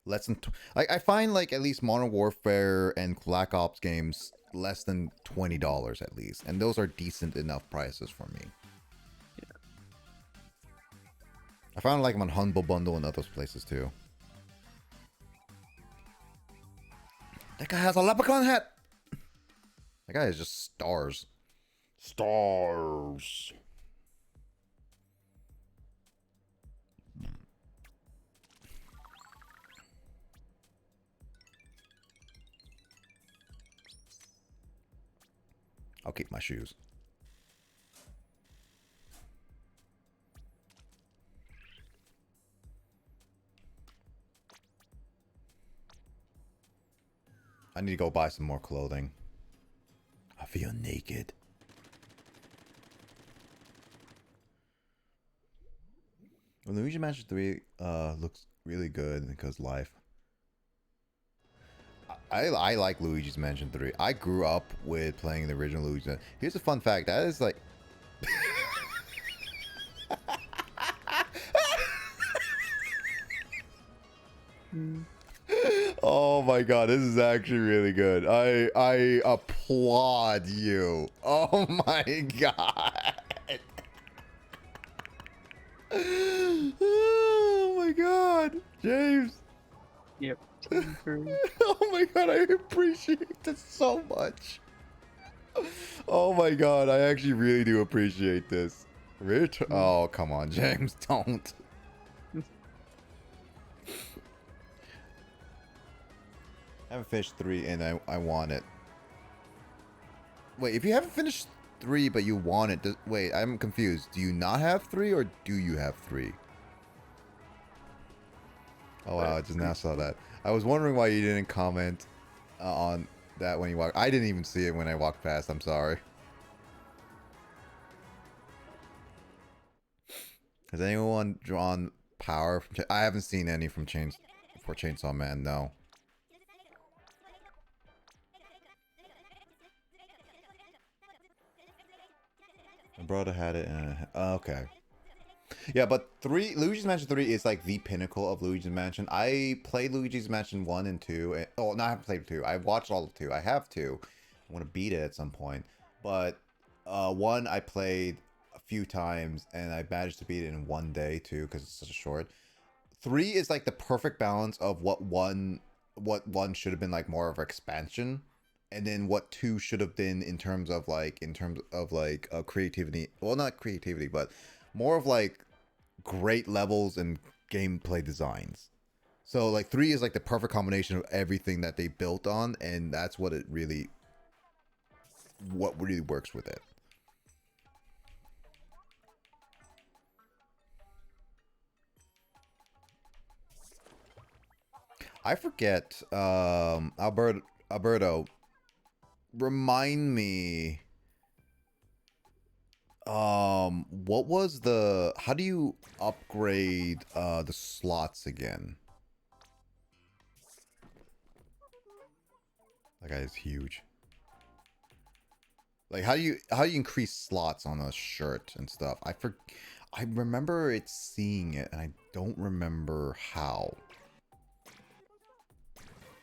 less than like I find like at least Modern Warfare and Black Ops games less than $20 at least, and those are decent enough prices for me. Yeah. I found like them on Humble Bundle and other places too. That guy has a leprechaun hat. That guy is just stars. Stars. I'll keep my shoes. I need to go buy some more clothing. I feel naked. Well, Luigi Mansion 3 looks really good because life. I like Luigi's Mansion 3. I grew up with playing the original Luigi. Here's a fun fact. That is like... Oh my god, this is actually really good. I applaud you. Oh my god. Oh my god. James. Yep. Oh my god, I appreciate this so much. Oh my god, I actually really do appreciate this. Oh, come on, James, don't. I haven't finished 3 and I want it. Wait, if you haven't finished 3 but you want it, wait, I'm confused. Do you not have 3 or do you have 3? Oh wow, I just now saw that. I was wondering why you didn't comment on that when you walked. I didn't even see it when I walked past. I'm sorry. Has anyone drawn power from? I haven't seen any from Chainsaw Man. No. My brother had it. Okay. Yeah, but Luigi's Mansion 3 is like the pinnacle of Luigi's Mansion. I played Luigi's Mansion 1 and 2. Oh, no, I haven't played 2. I've watched all of 2. I have 2. I want to beat it at some point. But 1 I played a few times and I managed to beat it in one day too because it's such a short. 3 is like the perfect balance of what one should have been like more of an expansion, and then what 2 should have been in terms of creativity. Well, not creativity, but more of like great levels and gameplay designs. So like 3 is like the perfect combination of everything that they built on, and that's what really works with it. I forget, Alberto, remind me, what was how do you upgrade the slots again? That guy is huge. Like how do you increase slots on a shirt and stuff? I remember seeing it and I don't remember how.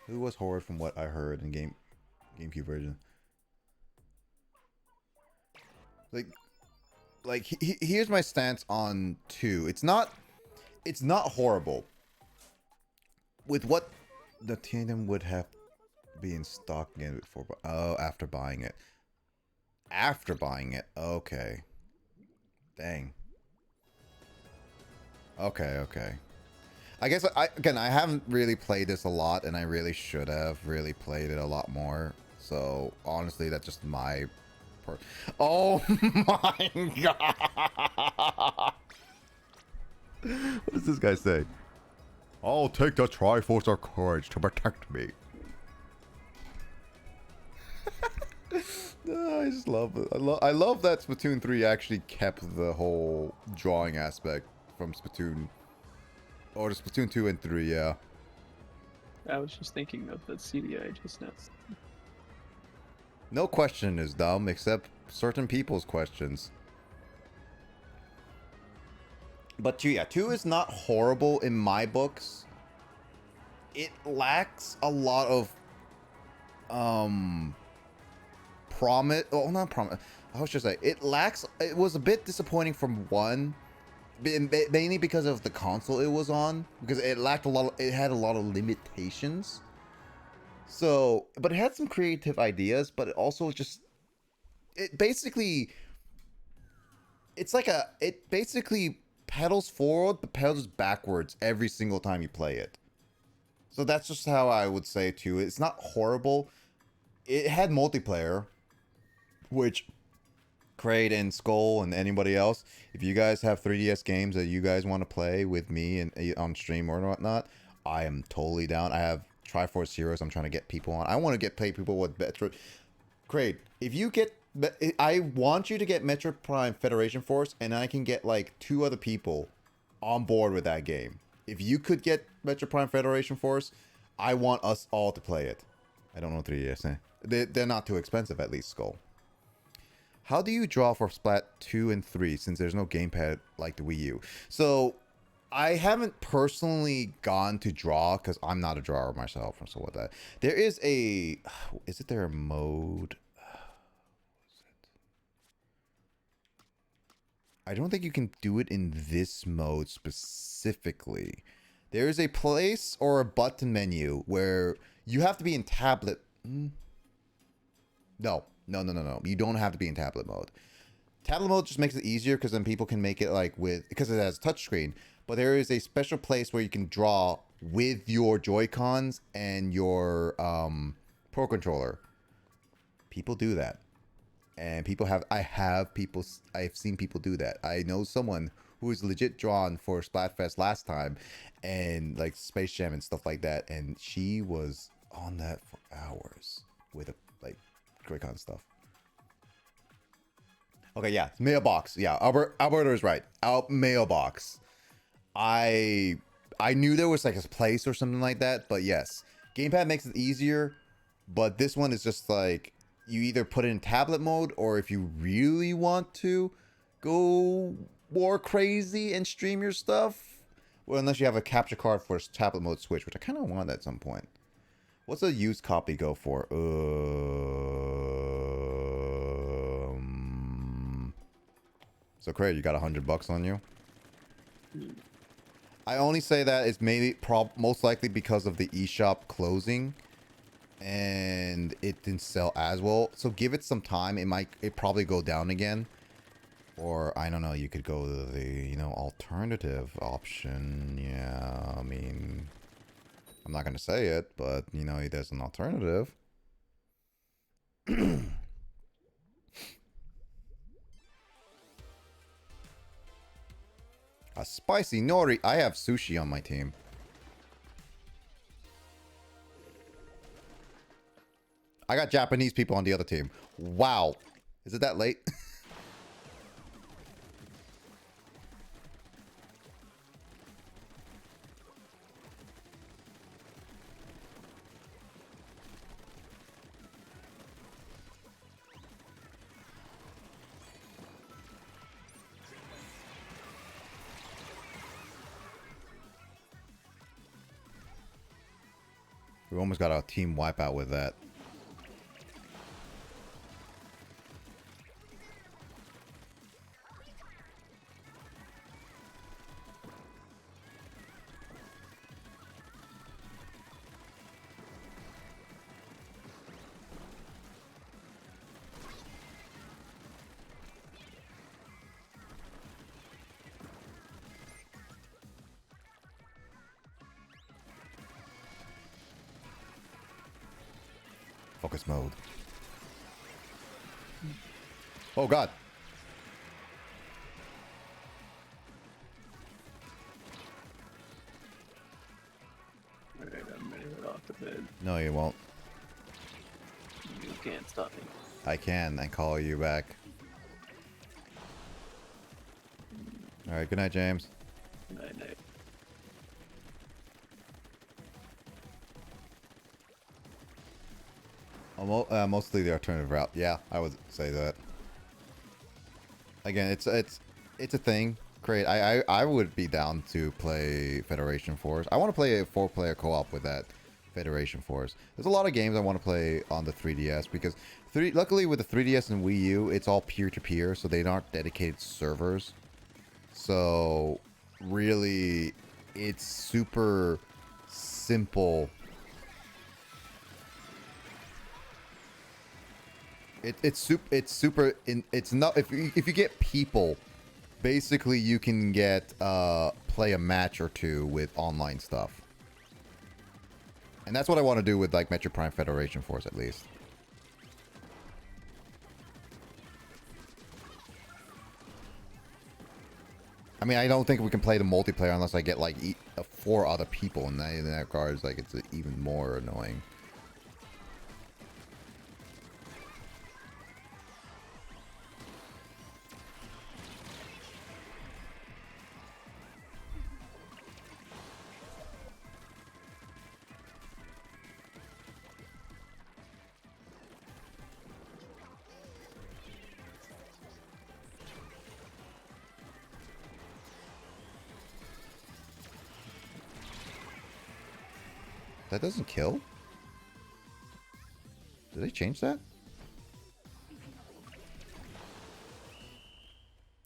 Who was Horde from what I heard in GameCube version? Like like here's my stance on 2. It's not horrible. With what the tandem would have be in stock again before. Oh, after buying it. After buying it. Okay. Dang. Okay. I guess I haven't really played this a lot, and I really should have really played it a lot more. So honestly, that's just my. Oh my god! What does this guy say? I'll take the Triforce of Courage to protect me. No, I just love it. I love that Splatoon 3 actually kept the whole drawing aspect from Splatoon. Or the Splatoon 2 and 3, yeah. I was just thinking of that CDI just now. No question is dumb, except certain people's questions. But 2, yeah, 2 is not horrible in my books. It lacks a lot of, promise. Oh, not promise. I was just like, it was a bit disappointing from 1. Mainly because of the console it was on, because it had a lot of limitations. So, but it had some creative ideas, but it also just, it basically pedals forward but pedals backwards every single time you play it. So that's just how I would say too. It's not horrible. It had multiplayer, which Kraid and Skull and anybody else, if you guys have 3DS games that you guys want to play with me and on stream or whatnot, I am totally down. I have Triforce Heroes I'm trying to get people on. I want to play people with Metro. Kraid, if you get, I want you to get Metro Prime Federation Force, and I can get like 2 other people on board with that game. If you could get Metro Prime Federation Force, I want us all to play it. I don't know 3DS. They're not too expensive, at least, Skull. How do you draw for Splat 2 and 3 since there's no gamepad like the Wii U? So, I haven't personally gone to draw because I'm not a drawer myself or so with that. There is a... Is it there a mode? I don't think you can do it in this mode specifically. There is a place or a button menu where you have to be in tablet... No. You don't have to be in tablet mode. Tablet mode just makes it easier because then people can make it like because it has a touchscreen. But there is a special place where you can draw with your Joy-Cons and your Pro Controller. People do that. And I've seen people do that. I know someone who is legit drawn for Splatfest last time and like Space Jam and stuff like that. And she was on that for hours with a Joy-Con stuff. Okay, yeah, mailbox. Yeah, Alberto is right. Mailbox. I knew there was like a place or something like that, but yes, gamepad makes it easier. But this one is just like you either put it in tablet mode, or if you really want to go more crazy and stream your stuff, well, unless you have a capture card for tablet mode switch, which I kind of want at some point. What's a used copy go for? So Craig, you got $100 on you? I only say that is maybe most likely because of the eShop closing, and it didn't sell as well. So give it some time. It probably go down again, or I don't know. You could go to the alternative option. Yeah, I mean, I'm not gonna say it, but there's an alternative. A spicy nori. I have sushi on my team. I got Japanese people on the other team. Wow. Is it that late? We almost got a team wipeout with that. Focus mode. Oh god. Alright, I'm gonna head off the bed. No, you won't. You can't stop me. I can. I call you back. Alright, good night, James. Night night. Mostly the alternative route. Yeah, I would say that. Again, it's a thing. Great. I would be down to play Federation Force. I want to play a 4-player co-op with that Federation Force. There's a lot of games I want to play on the 3DS because luckily with the 3DS and Wii U, it's all peer-to-peer, so they aren't dedicated servers. So really, it's super simple. It's not if you get people, basically you can get play a match or two with online stuff, and that's what I want to do with like Metro Prime Federation Force at least. I mean, I don't think we can play the multiplayer unless I get like 4 other people, and in that regard, like it's even more annoying. That doesn't kill? Did they change that?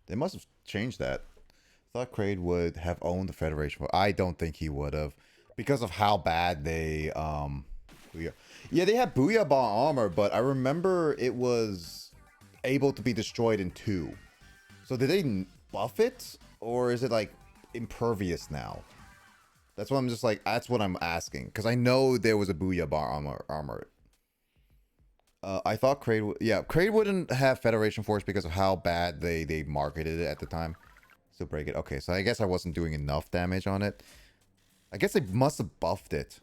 They must have changed that. I thought Kraid would have owned the Federation. I don't think he would have. Because of how bad they Booyah. Yeah, they had Booyah Bomb armor, but I remember it was able to be destroyed in 2. So did they buff it? Or is it like impervious now? That's what I'm just like, that's what I'm asking. Because I know there was a Booyah Bar armor. I thought Kraid Kraid wouldn't have Federation Force because of how bad they marketed it at the time. Still break it. Okay, so I guess I wasn't doing enough damage on it. I guess they must have buffed it.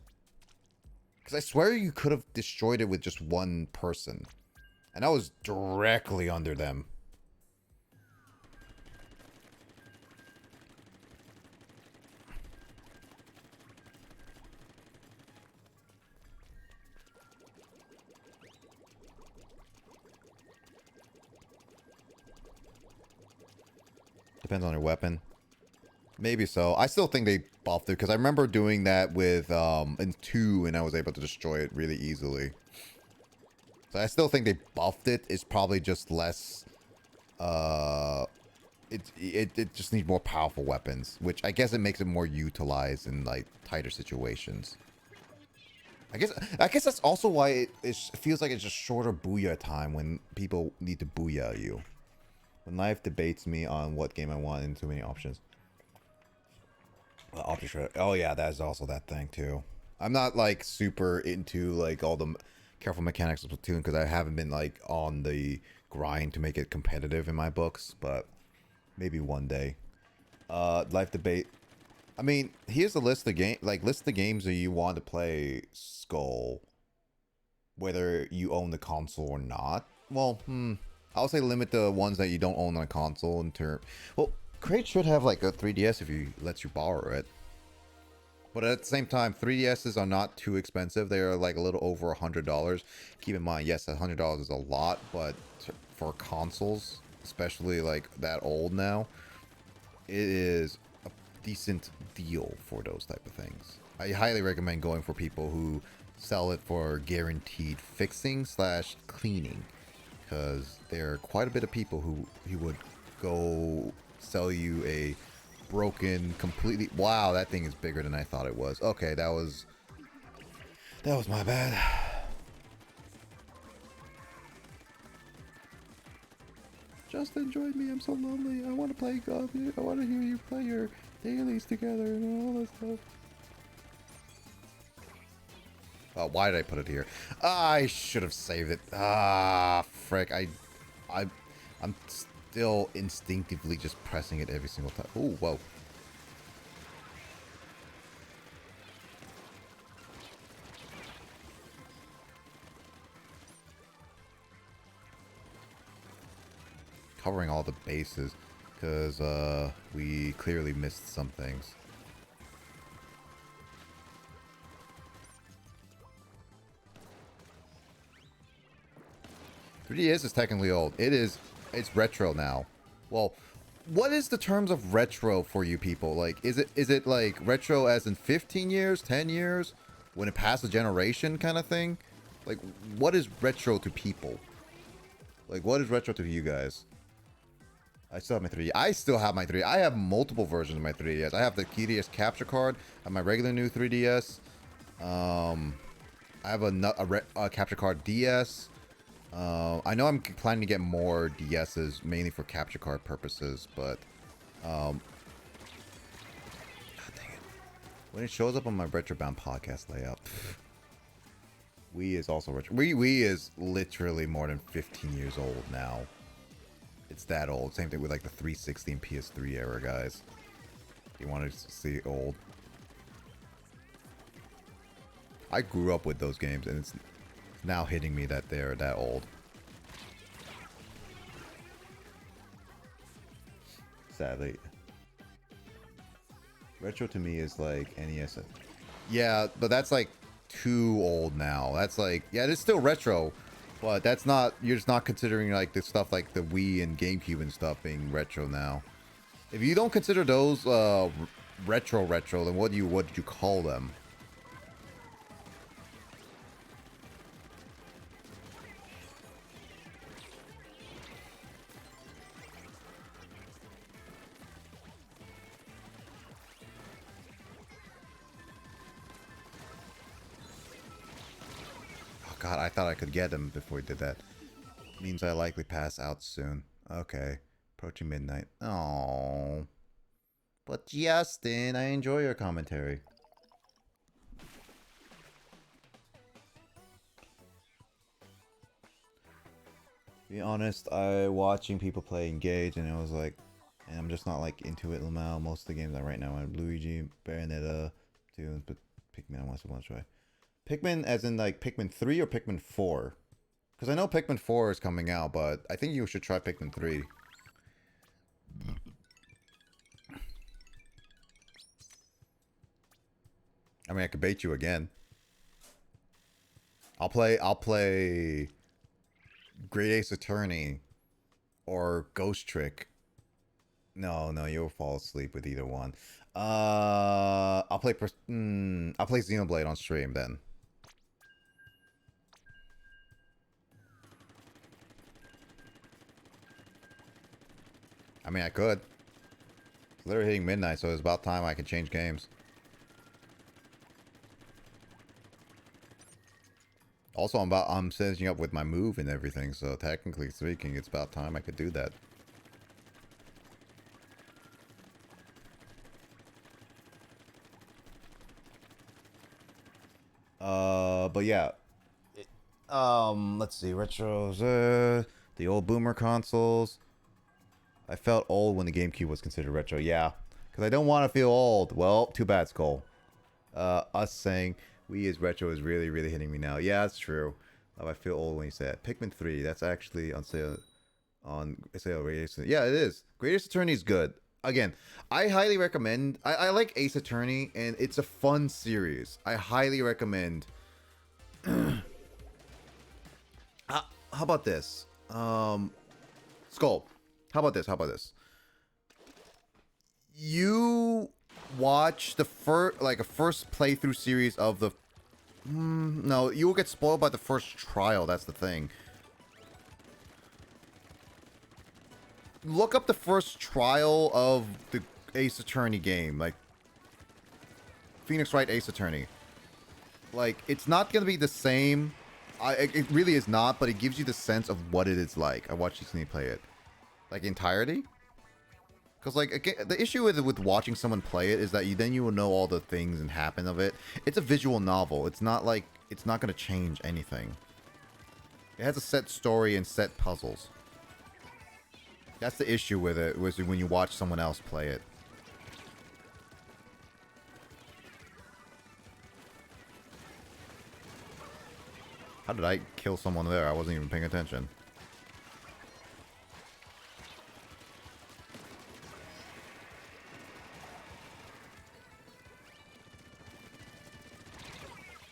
Because I swear you could have destroyed it with just one person. And I was directly under them. Depends on your weapon. Maybe so. I still think they buffed it because I remember doing that with in 2 and I was able to destroy it really easily. So I still think they buffed it. It's probably just less it just needs more powerful weapons, which I guess it makes it more utilized in like tighter situations. I guess that's also why it feels like it's just shorter booyah time when people need to booyah you. When life debates me on what game I want and too many options. Oh yeah, that is also that thing too. I'm not like super into like all the careful mechanics of Splatoon because I haven't been like on the grind to make it competitive in my books, but maybe one day. Life debate. I mean, here's a list of list the games that you want to play, Skull. Whether you own the console or not. Well, I'll say limit the ones that you don't own on a console in term. Well, Kraid should have like a 3DS if he lets you borrow it. But at the same time, 3DSs are not too expensive. They are like a little over $100. Keep in mind, yes, $100 is a lot, but for consoles, especially like that old now, it is a decent deal for those type of things. I highly recommend going for people who sell it for guaranteed fixing / cleaning. Because there are quite a bit of people who would go sell you a broken, completely... Wow, that thing is bigger than I thought it was. Okay, that was my bad. Justin, join me. I'm so lonely. I want to play golf. I want to hear you play your dailies together and all that stuff. Why did I put it here? I should have saved it. Ah, frick. I'm still instinctively just pressing it every single time. Ooh, whoa. Covering all the bases, because we clearly missed some things. .3DS is technically old. It's retro now. Well, what is the terms of retro for you people? Like, is it like retro as in 15 years, 10 years, when it passed a generation kind of thing? Like, what is retro to people? Like, what is retro to you guys? I still have my 3D. I still have my 3D. I have multiple versions of my 3DS. I have the KDS capture card. I have my regular new 3DS. I have a capture card DS. I know I'm planning to get more DSs, mainly for capture card purposes, but God dang it. When it shows up on my Retrobound podcast layout, Wii is also retro. Wii is literally more than 15 years old now. It's that old. Same thing with like the 360 and PS3 era, guys. You want to see old? I grew up with those games, and it's now hitting me that they're that old. Sadly. Retro to me is like NES. Yeah, but that's like too old now. That's like, yeah, it's still retro. But that's not, you're just not considering like the stuff like the Wii and GameCube and stuff being retro now. If you don't consider those retro, then what did you call them? God, I thought I could get him before he did that. Means I likely pass out soon. Okay. Approaching midnight. Oh. But Justin, I enjoy your commentary. To be honest, I watching people play Engage and it was like, and I'm just not like into it now. Most of the games I right now are Luigi, Bayonetta, Tunes, but Pikmin I want to try. Pikmin as in like Pikmin 3 or Pikmin 4? Because I know Pikmin 4 is coming out, but I think you should try Pikmin 3. I mean, I could bait you again. I'll play Great Ace Attorney or Ghost Trick. No, you'll fall asleep with either one. I'll play Xenoblade on stream then. I mean, I could. It's literally hitting midnight, so it's about time I can change games. Also, I'm setting up with my move and everything, so technically speaking, it's about time I could do that. But yeah. Let's see, retros, the old boomer consoles. I felt old when the GameCube was considered retro. Yeah, because I don't want to feel old. Well, too bad, Skull. Us saying Wii is retro is really, really hitting me now. Yeah, that's true. I feel old when you say that. Pikmin 3, that's actually on sale on Great Ace. Yeah, it is. Great Ace Attorney is good. Again, I highly recommend. I like Ace Attorney, and it's a fun series. I highly recommend. How about this? Skull. How about this? You watch the first playthrough series of the. No, you will get spoiled by the first trial. That's the thing. Look up the first trial of the Ace Attorney game, like Phoenix Wright Ace Attorney. Like, it's not gonna be the same. It really is not, but it gives you the sense of what it is like. I watched Disney play it, like entirety. Because like again, the issue with watching someone play it is that you will know all the things and happen of it. It's a visual novel. It's not it's not going to change anything. It has a set story and set puzzles. That's the issue with it, was when you watch someone else play it. How did I kill someone there? I wasn't even paying attention.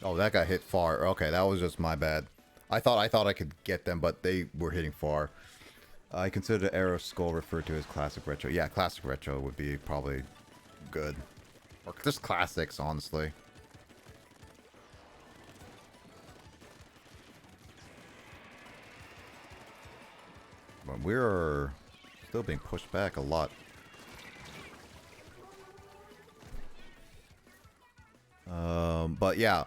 Oh, that got hit far. Okay, that was just my bad. I thought I could get them, but they were hitting far. I consider the Arrow Skull referred to as classic retro. Yeah, classic retro would be probably good. Or just classics, honestly. But we're still being pushed back a lot. But yeah.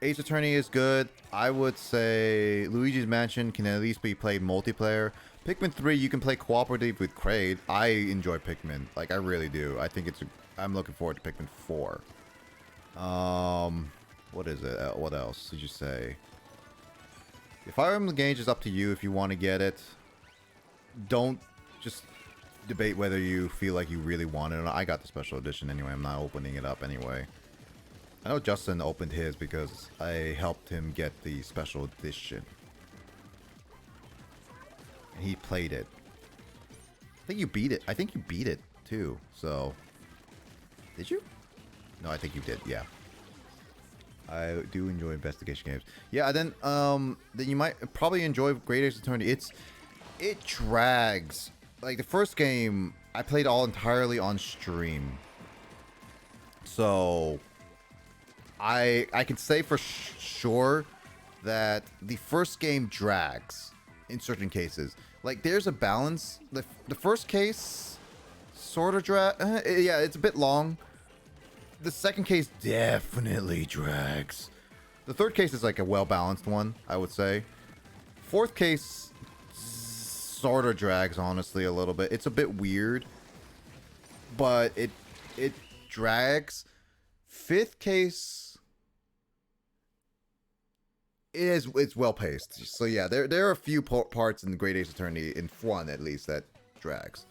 Ace Attorney is good. I would say Luigi's Mansion can at least be played multiplayer. Pikmin 3, you can play cooperative with Kraid. I enjoy Pikmin. Like, I really do. I think it's... I'm looking forward to Pikmin 4. What is it? What else did you say? If Fire Emblem Engage is up to you if you want to get it. Don't just debate whether you feel like you really want it or not. I got the special edition anyway. I'm not opening it up anyway. I know Justin opened his because I helped him get the special edition. And he played it. I think you beat it. I think you beat it too. So, did you? No, I think you did. Yeah. I do enjoy investigation games. Yeah, then you might probably enjoy Great Ace Attorney. It drags. Like the first game, I played all entirely on stream. So I can say for sure that the first game drags in certain cases. Like there's a balance. The first case sort of yeah, it's a bit long. The second case definitely drags. The third case is like a well-balanced one, I would say. Fourth case sort of drags, honestly, a little bit. It's a bit weird, but it drags. Fifth case, it's well paced. So yeah, there are a few parts in the Great Ace Attorney, in one at least, that drags.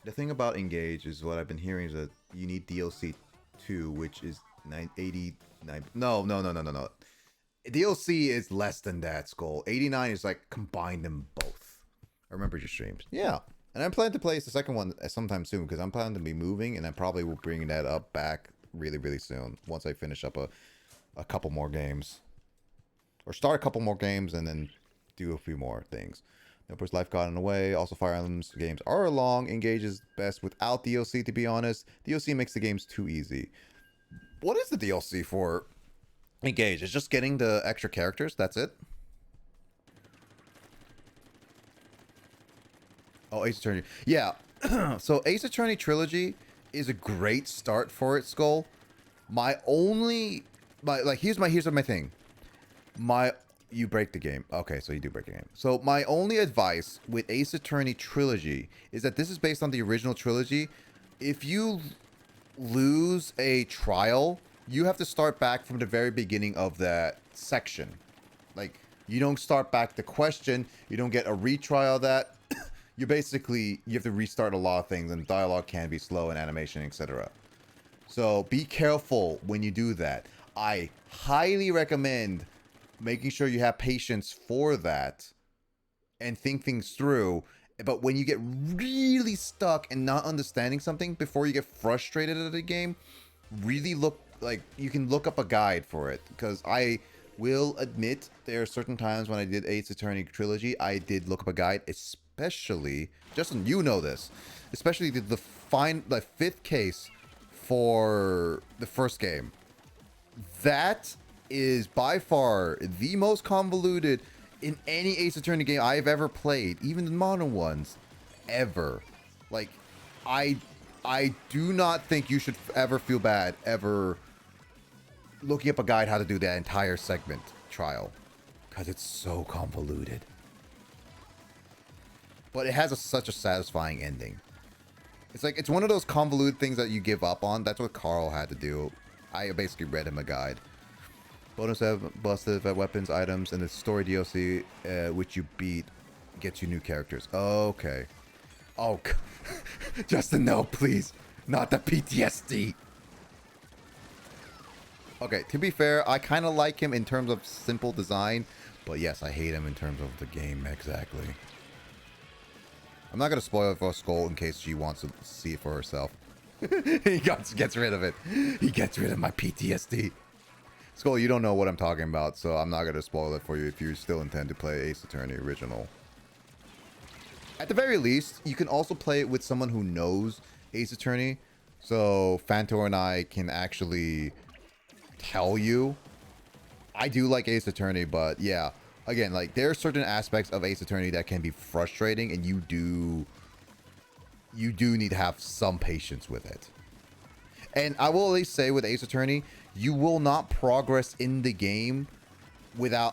The thing about Engage is what I've been hearing is that you need DLC 2, which is 89. No. DLC is less than that, Skull. 89 is like combine them both. I remember your streams. Yeah. And I'm planning to play the second one sometime soon because I'm planning to be moving and I probably will bring that up back really, really soon once I finish up a couple more games. Or start a couple more games and then do a few more things. Noper's Life got in the way. Also, Fire Emblem's games are long. Engage is best without DLC, to be honest. DLC makes the games too easy. What is the DLC for Engage? It's just getting the extra characters. That's it. Oh, Ace Attorney. Yeah. So Ace Attorney Trilogy is a great start for it, Skull. Here's my thing. You break the game. Okay, so you do break the game. So my only advice with Ace Attorney Trilogy is that this is based on the original trilogy. If you lose a trial, you have to start back from the very beginning of that section. Like, you don't start back the question. You don't get a retrial of that. You have to restart a lot of things, and dialogue can be slow and animation, etc. So be careful when you do that. I highly recommend making sure you have patience for that and think things through. But when you get really stuck and not understanding something before you get frustrated at the game, really you can look up a guide for it. Because I will admit there are certain times when I did Ace Attorney Trilogy, I did look up a guide, especially, Justin, you know this, especially the fifth case for the first game. That is by far the most convoluted in any Ace Attorney game I've ever played, even the modern ones, ever. Like, I do not think you should ever feel bad ever looking up a guide how to do that entire segment trial, because it's so convoluted. But it has such a satisfying ending. It's one of those convoluted things that you give up on. That's what Carl had to do I basically read him a guide. Bonus busted weapons, items, and the story DLC, which you beat, gets you new characters. Okay. Oh, Justin, no, please. Not the PTSD. Okay, to be fair, I kind of like him in terms of simple design, but yes, I hate him in terms of the game, exactly. I'm not going to spoil it for Skull in case she wants to see it for herself. He gets rid of it. He gets rid of my PTSD. Skull, you don't know what I'm talking about, so I'm not going to spoil it for you if you still intend to play Ace Attorney Original. At the very least, you can also play it with someone who knows Ace Attorney, so Fantor and I can actually tell you. I do like Ace Attorney, but yeah, again, like there are certain aspects of Ace Attorney that can be frustrating, and you do need to have some patience with it. And I will at least say with Ace Attorney, you will not progress in the game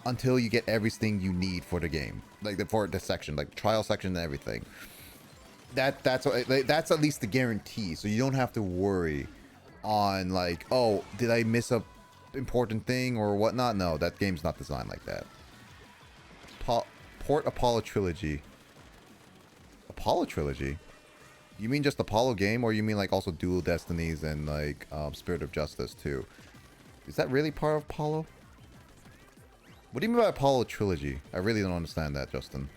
until you get everything you need for the game, like for the section, like trial section and everything. That's at least the guarantee, so you don't have to worry on like, oh, did I miss a important thing or whatnot. No, that game's not designed like that. Port Apollo Trilogy. Apollo Trilogy? You mean just Apollo game, or you mean like also Dual Destinies and like Spirit of Justice too? Is that really part of Apollo? What do you mean by Apollo Trilogy? I really don't understand that, Justin.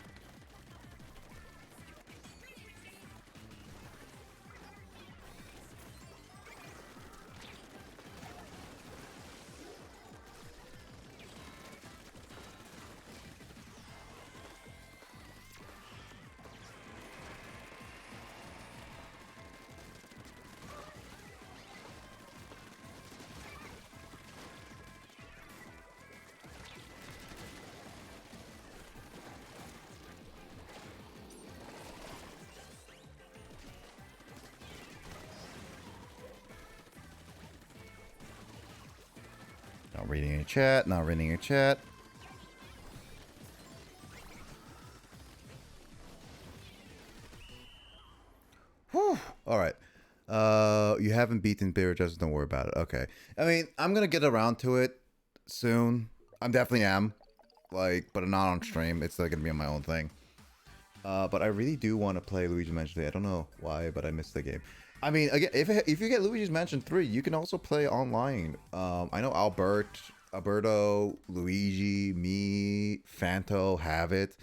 Not reading any chat, not reading any chat. Whew. Alright. You haven't beaten Beer, just don't worry about it. Okay. I mean, I'm gonna get around to it soon. I definitely am. Like, but I'm not on stream. It's still gonna be on my own thing. But I really do want to play Luigi's Mansion 3. I don't know why, but I missed the game. I mean, again, if you get Luigi's Mansion 3, you can also play online. I know Alberto, Luigi, me, Fanto have it.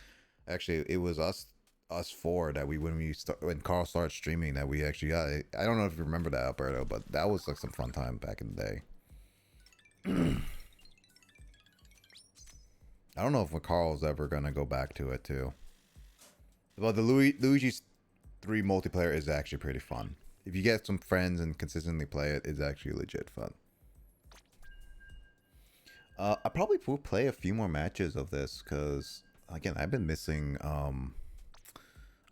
Actually, it was us four that when Carl started streaming that we actually got it. I don't know if you remember that, Alberto, but that was like some fun time back in the day. I don't know if Carl's ever gonna go back to it too. But the Luigi's 3 multiplayer is actually pretty fun. If you get some friends and consistently play it, it's actually legit fun. I probably will play a few more matches of this because again, I've been missing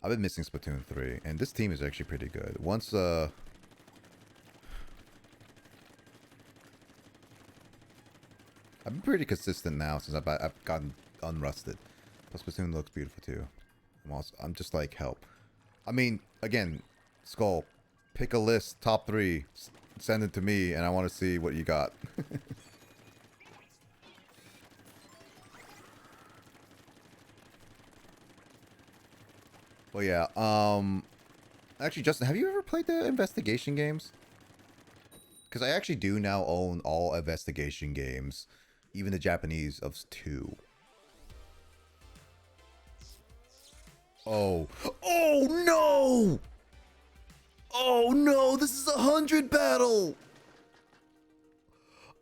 Splatoon 3, and this team is actually pretty good. Once I've been pretty consistent now since I've gotten unrusted. Plus Splatoon looks beautiful too. I'm just like, help. I mean, again, Skull, pick a list, top 3, send it to me, and I want to see what you got. Well, yeah, actually, Justin, have you ever played the investigation games? Because I actually do now own all investigation games, even the Japanese of 2. Oh. Oh, no! Oh, no! This is 100 battle!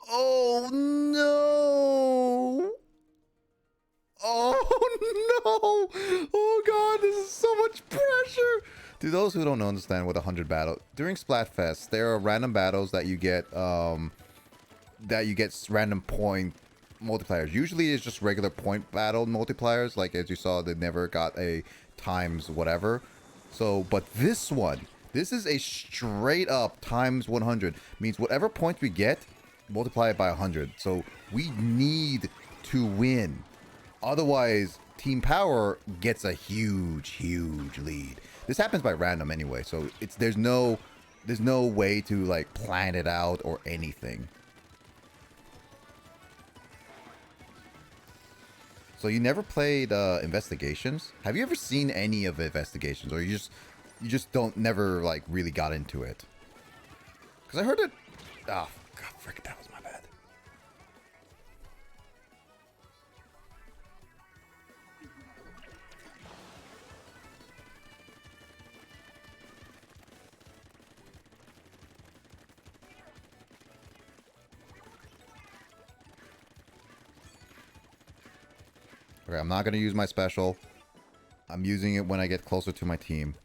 Oh, no! Oh, no! Oh, God, this is so much pressure! To those who don't understand what 100 battle... During Splatfest, there are random battles that you get, random point multipliers. Usually it's just regular point battle multipliers. Like, as you saw, they never got a times whatever. So, but this one, this is a straight up times 100. Means whatever points we get, multiply it by 100. So we need to win. Otherwise, Team Power gets a huge lead. This happens by random anyway, so there's no way to like plan it out or anything. So you never played Investigations? Have you ever seen any of Investigations, or you just don't never like really got into it? Because I heard it. Oh god, frick, that was my bad. Okay, I'm not gonna use my special. I'm using it when I get closer to my team.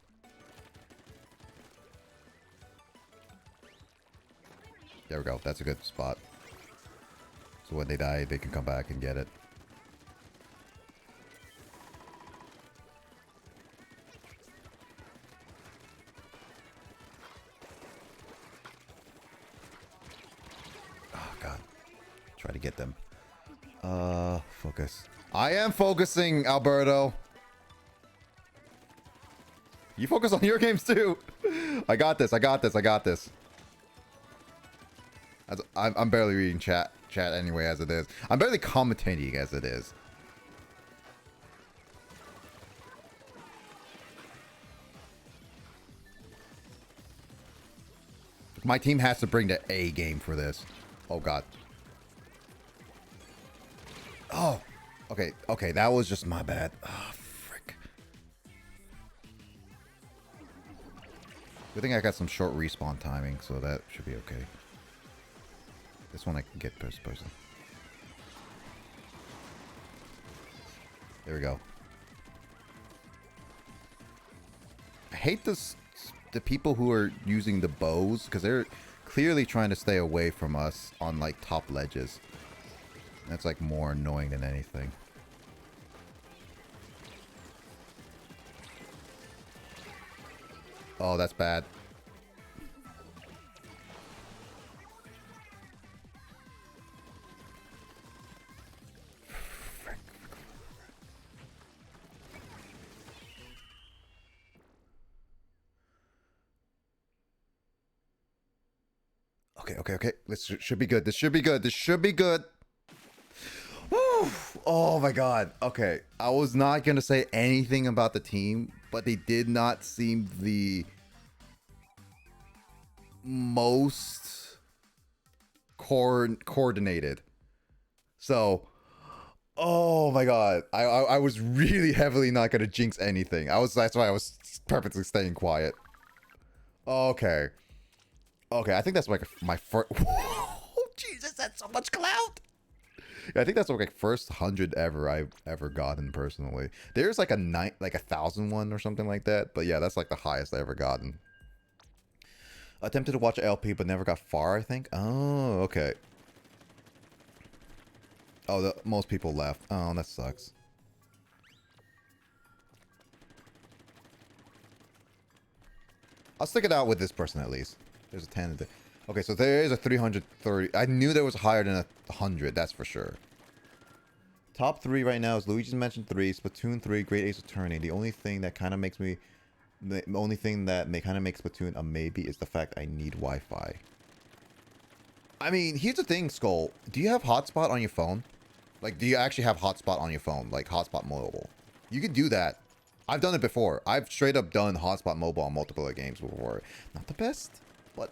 There we go. That's a good spot. So when they die, they can come back and get it. Oh, God. Try to get them. Focus. I am focusing, Alberto. You focus on your games, too. I got this. I got this. I got this. I'm barely reading chat anyway as it is. I'm barely commentating as it is. My team has to bring the A game for this. Oh god. Oh. Okay, okay, that was just my bad. Oh, frick. Good thing I got some short respawn timing, so that should be okay. This one I can get first person. There we go. I hate the people who are using the bows, because they're clearly trying to stay away from us on like top ledges. That's like more annoying than anything. Oh, that's bad. Okay. This should be good. This should be good. This should be good. Woo! Oh my god. Okay. I was not going to say anything about the team, but they did not seem the most coordinated. So, oh my god. I was really heavily not going to jinx anything. That's why I was purposely staying quiet. Okay. Okay, I think that's like my first. Oh, Jesus, that's so much clout. Yeah, I think that's like first 100 I've ever gotten personally. There's like a 1,001 or something like that. But yeah, that's like the highest I ever gotten. Attempted to watch LP, but never got far. I think. Oh, okay. Oh, most people left. Oh, that sucks. I'll stick it out with this person at least. There's a 10. Okay, so there is a 330. I knew there was higher than 100, that's for sure. Top 3 right now is Luigi's Mansion 3, Splatoon 3, Great Ace Attorney. The only thing that kind of makes me... The only thing that kind of makes Splatoon a maybe is the fact I need Wi-Fi. I mean, here's the thing, Skull. Do you have hotspot on your phone? Like, do you actually have hotspot on your phone? Like, hotspot mobile? You can do that. I've done it before. I've straight up done hotspot mobile on multiple games before. Not the best, but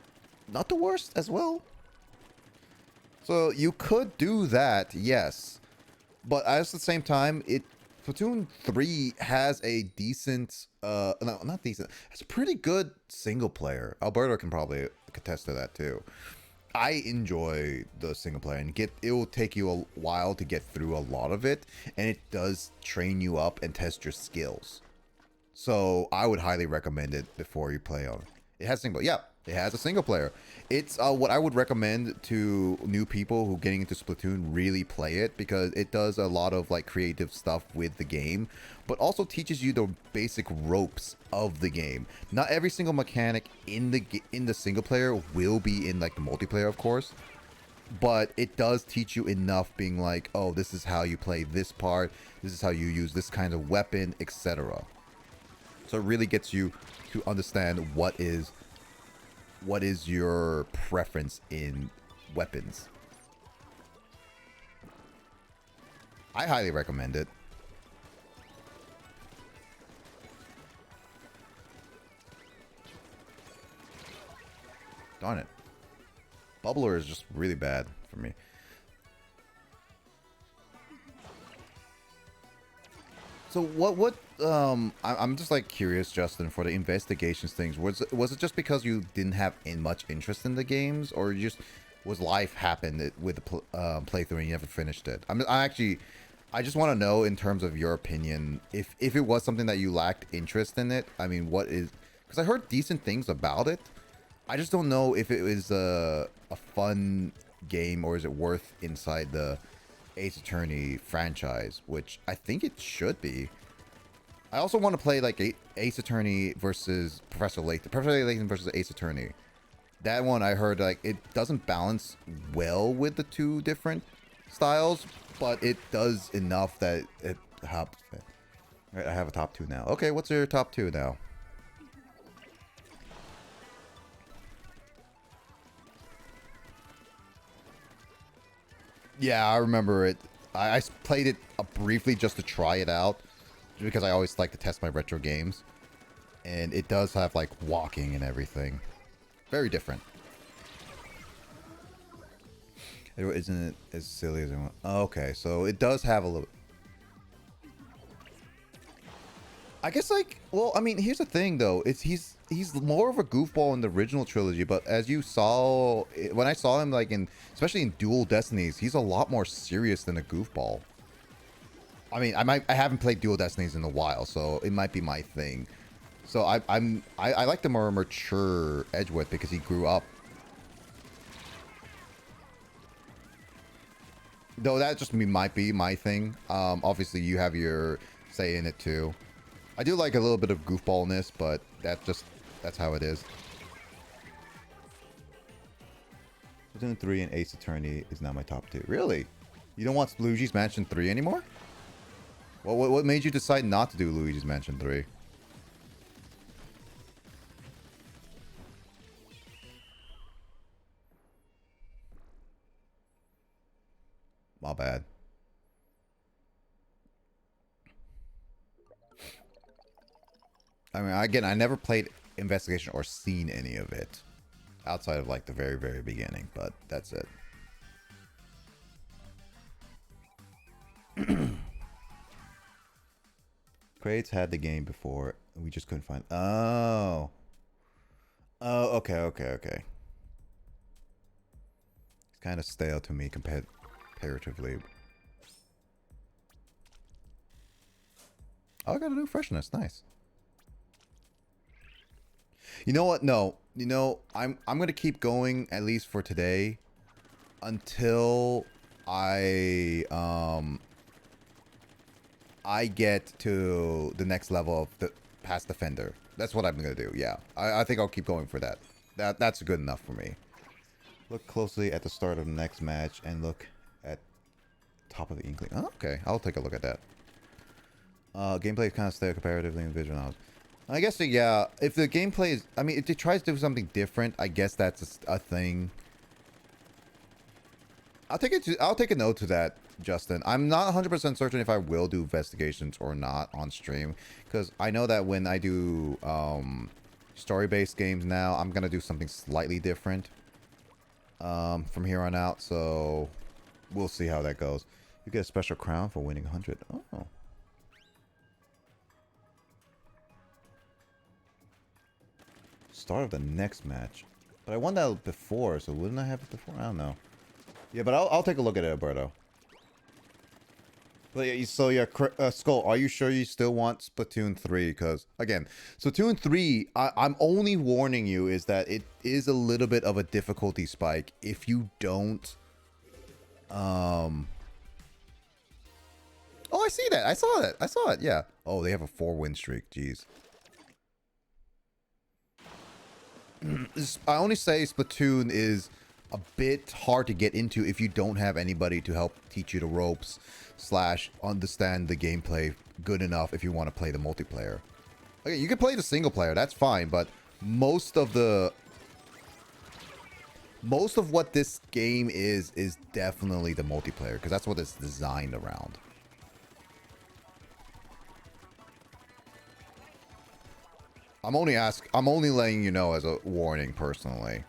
not the worst as well. So you could do that, yes. But at the same time, Splatoon 3 has a decent, no, not decent. It's a pretty good single player. Alberto can probably attest to that too. I enjoy the single player, and it will take you a while to get through a lot of it, and it does train you up and test your skills. So I would highly recommend it before you play on it. It has single, yeah, it has a single player. It's what I would recommend to new people who getting into Splatoon. Really play it, because it does a lot of like creative stuff with the game, but also teaches you the basic ropes of the game. Not every single mechanic in the single player will be in like the multiplayer, of course, but it does teach you enough, being like, oh, this is how you play this part, this is how you use this kind of weapon, etc. So it really gets you to understand what is your preference in weapons. I highly recommend it. Darn it. Bubbler is just really bad for me. So I'm just like curious, Justin, for the investigations things. Was it just because you didn't have much interest in the games, or you just was life happened with the playthrough and you never finished it? I just want to know in terms of your opinion if it was something that you lacked interest in it. I mean, what is, because I heard decent things about it. I just don't know if it was a fun game or is it worth inside the Ace Attorney franchise, which I think it should be. I also want to play like Ace Attorney versus Professor Layton. Professor Layton versus Ace Attorney. That one I heard like it doesn't balance well with the two different styles, but it does enough that it helps. Alright, I have a top 2 now. Okay, what's your top 2 now? Yeah, I remember it. I played it briefly just to try it out, because I always like to test my retro games. And it does have, like, walking and everything. Very different. Isn't it as silly as I want? Okay, so it does have a little... I guess, like, well, I mean, here's the thing, though. He's more of a goofball in the original trilogy, but as you saw, when I saw him, like, especially in Dual Destinies, he's a lot more serious than a goofball. I mean, I haven't played Dual Destinies in a while, so it might be my thing. So I like the more mature Edgewood because he grew up. Though that just might be my thing. Obviously you have your say in it too. I do like a little bit of goofballness, but that's how it is. Splatoon 3 and Ace Attorney is now my top 2. Really? You don't want Luigi's Mansion 3 anymore? What made you decide not to do Luigi's Mansion 3? My bad. I mean, again, I never played Investigation or seen any of it outside of like the very, very beginning, but that's it. Crates had the game before. We just couldn't find... Oh. Oh, okay. It's kind of stale to me comparatively. Oh, I got a new freshness. Nice. You know what? No. You know, I'm gonna keep going at least for today until I get to the next level of the past defender. That's what I'm gonna do. Yeah, I think I'll keep going for that. That's good enough for me. Look closely at the start of the next match and look at top of the inkling. Oh, okay, I'll take a look at that. Gameplay is kind of stale comparatively in visual knowledge. I guess, yeah, if the gameplay is... I mean, if it tries to do something different, I guess that's a thing. I'll take a note to that, Justin. I'm not 100% certain if I will do investigations or not on stream, because I know that when I do story-based games now, I'm going to do something slightly different from here on out, so we'll see how that goes. You get a special crown for winning 100. Oh. Start of the next match. But I won that before, so wouldn't I have it before? I don't know. Yeah, but I'll take a look at it, Alberto. But yeah, so yeah, Skull, are you sure you still want Splatoon 3? Because, again, Splatoon 3, I'm only warning you is that it is a little bit of a difficulty spike if you don't... Oh, I see that. I saw it, yeah. Oh, they have a 4-win streak. Jeez. I only say Splatoon is a bit hard to get into if you don't have anybody to help teach you the ropes / understand the gameplay good enough if you want to play the multiplayer. Okay, you can play the single player, that's fine, but most of what this game is definitely the multiplayer, because that's what it's designed around. I'm only letting you know as a warning personally.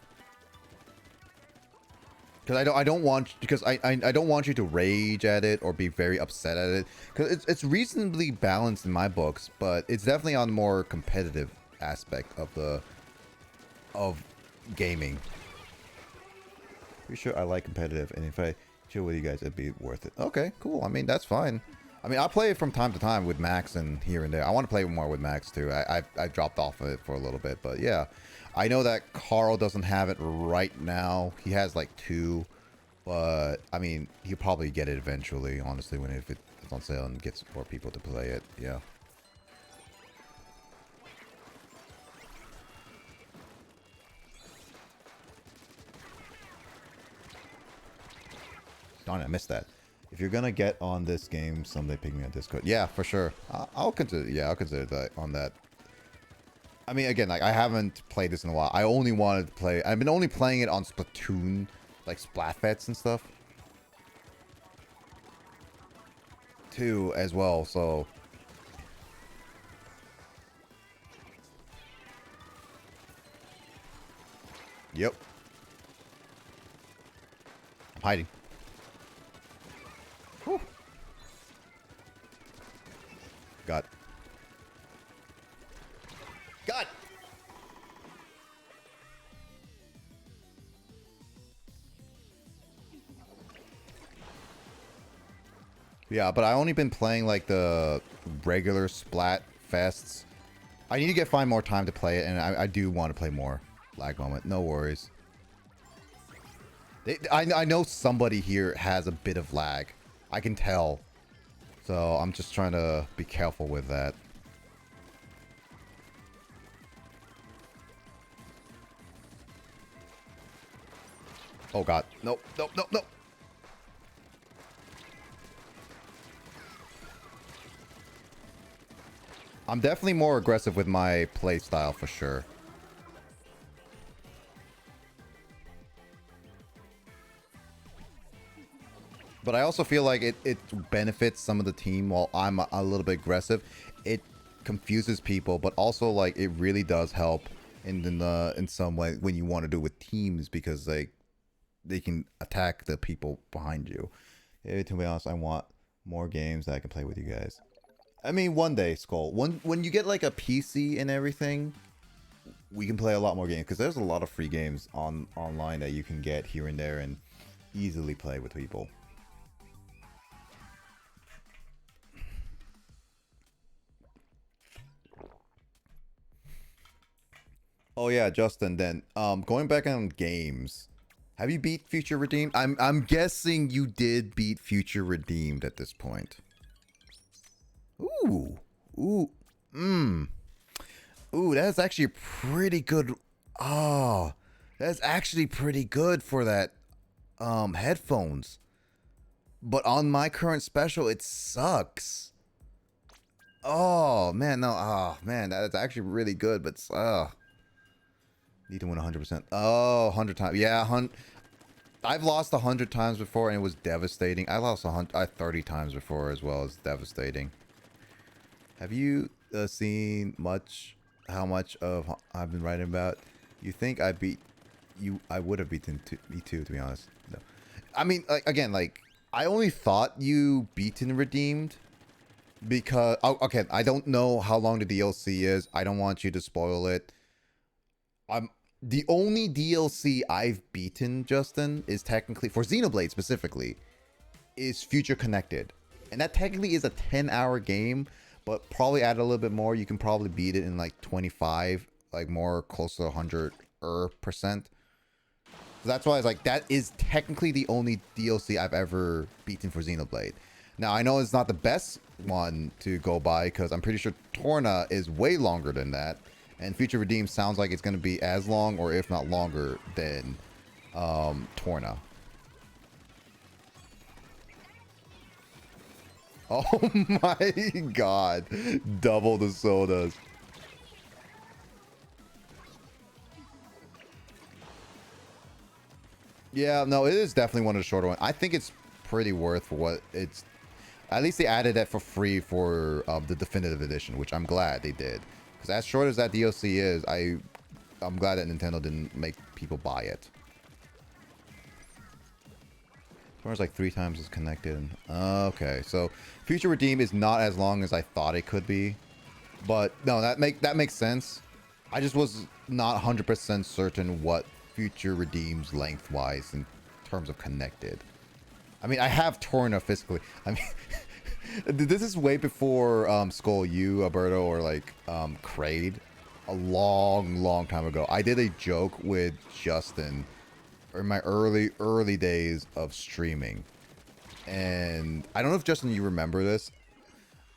Because I don't want, because I don't want you to rage at it or be very upset at it. Because it's reasonably balanced in my books, but it's definitely on the more competitive aspect of gaming. Pretty sure I like competitive, and if I chill with you guys, it'd be worth it. Okay, cool. I mean, that's fine. I mean, I play it from time to time with Max and here and there. I want to play more with Max too. I dropped off of it for a little bit, but yeah. I know that Carl doesn't have it right now. He has like 2, but I mean, he'll probably get it eventually, honestly, when if it's on sale and gets more people to play it. Yeah. Darn it, I missed that. If you're gonna get on this game someday, pick me on Discord. Yeah, for sure. I'll consider. Yeah, I'll consider that on that. I mean, again, like I haven't played this in a while. I only wanted to play. I've been only playing it on Splatoon, like Splatfest and stuff, too, as well. So. Yep. I'm hiding. Whew. God. God. Yeah, but I only been playing like the regular Splatfests. I need to find more time to play it, and I do want to play more. Lag moment, no worries. I know somebody here has a bit of lag. I can tell. So I'm just trying to be careful with that. Oh god. Nope, nope, nope, nope. I'm definitely more aggressive with my play style for sure. But I also feel like it benefits some of the team while I'm a little bit aggressive. It confuses people, but also like it really does help in some way when you want to do it with teams, because like they can attack the people behind you. To be honest, I want more games that I can play with you guys. I mean, one day, Skull. When you get like a PC and everything, we can play a lot more games, because there's a lot of free games online that you can get here and there and easily play with people. Oh yeah, Justin. Then, going back on games, have you beat Future Redeemed? I'm guessing you did beat Future Redeemed at this point. Ooh, ooh, ooh. That's actually pretty good. Oh, that's actually pretty good for that headphones. But on my current special, it sucks. Oh man, no. Oh man, that's actually really good, but need to win 100%. Oh, 100 times. Yeah, I've lost 100 times before, and it was devastating. I lost 30 times before as well. It's devastating. Have you seen how much of I've been writing about? You think I beat you? I would have beaten me too, to be honest. No. I mean, like, again, like, I only thought you beaten Redeemed because... Oh, okay, I don't know how long the DLC is. I don't want you to spoil it. The only DLC I've beaten, Justin, is technically, for Xenoblade specifically, is Future Connected. And that technically is a 10-hour game, but probably add a little bit more. You can probably beat it in like 25, like more close to 100%. That's why I was like, that is technically the only DLC I've ever beaten for Xenoblade. Now, I know it's not the best one to go by, because I'm pretty sure Torna is way longer than that. And Future Redeemed sounds like it's going to be as long, or if not longer, than Torna. Oh my god. Double the sodas. Yeah, no, it is definitely one of the shorter ones. I think it's pretty worth for what it's... At least they added that for free for the definitive edition, which I'm glad they did. Because as short as that DLC is, I'm glad that Nintendo didn't make people buy it. Torna's like 3 times as connected. Okay, so Future Redeem is not as long as I thought it could be. But no, that makes sense. I just was not 100% certain what Future Redeems lengthwise in terms of connected. I mean, I have Torna physically. I mean, this is way before Skull U, Alberto, or like Kraid. A long time ago. I did a joke with Justin in my early days of streaming. And I don't know if Justin, you remember this.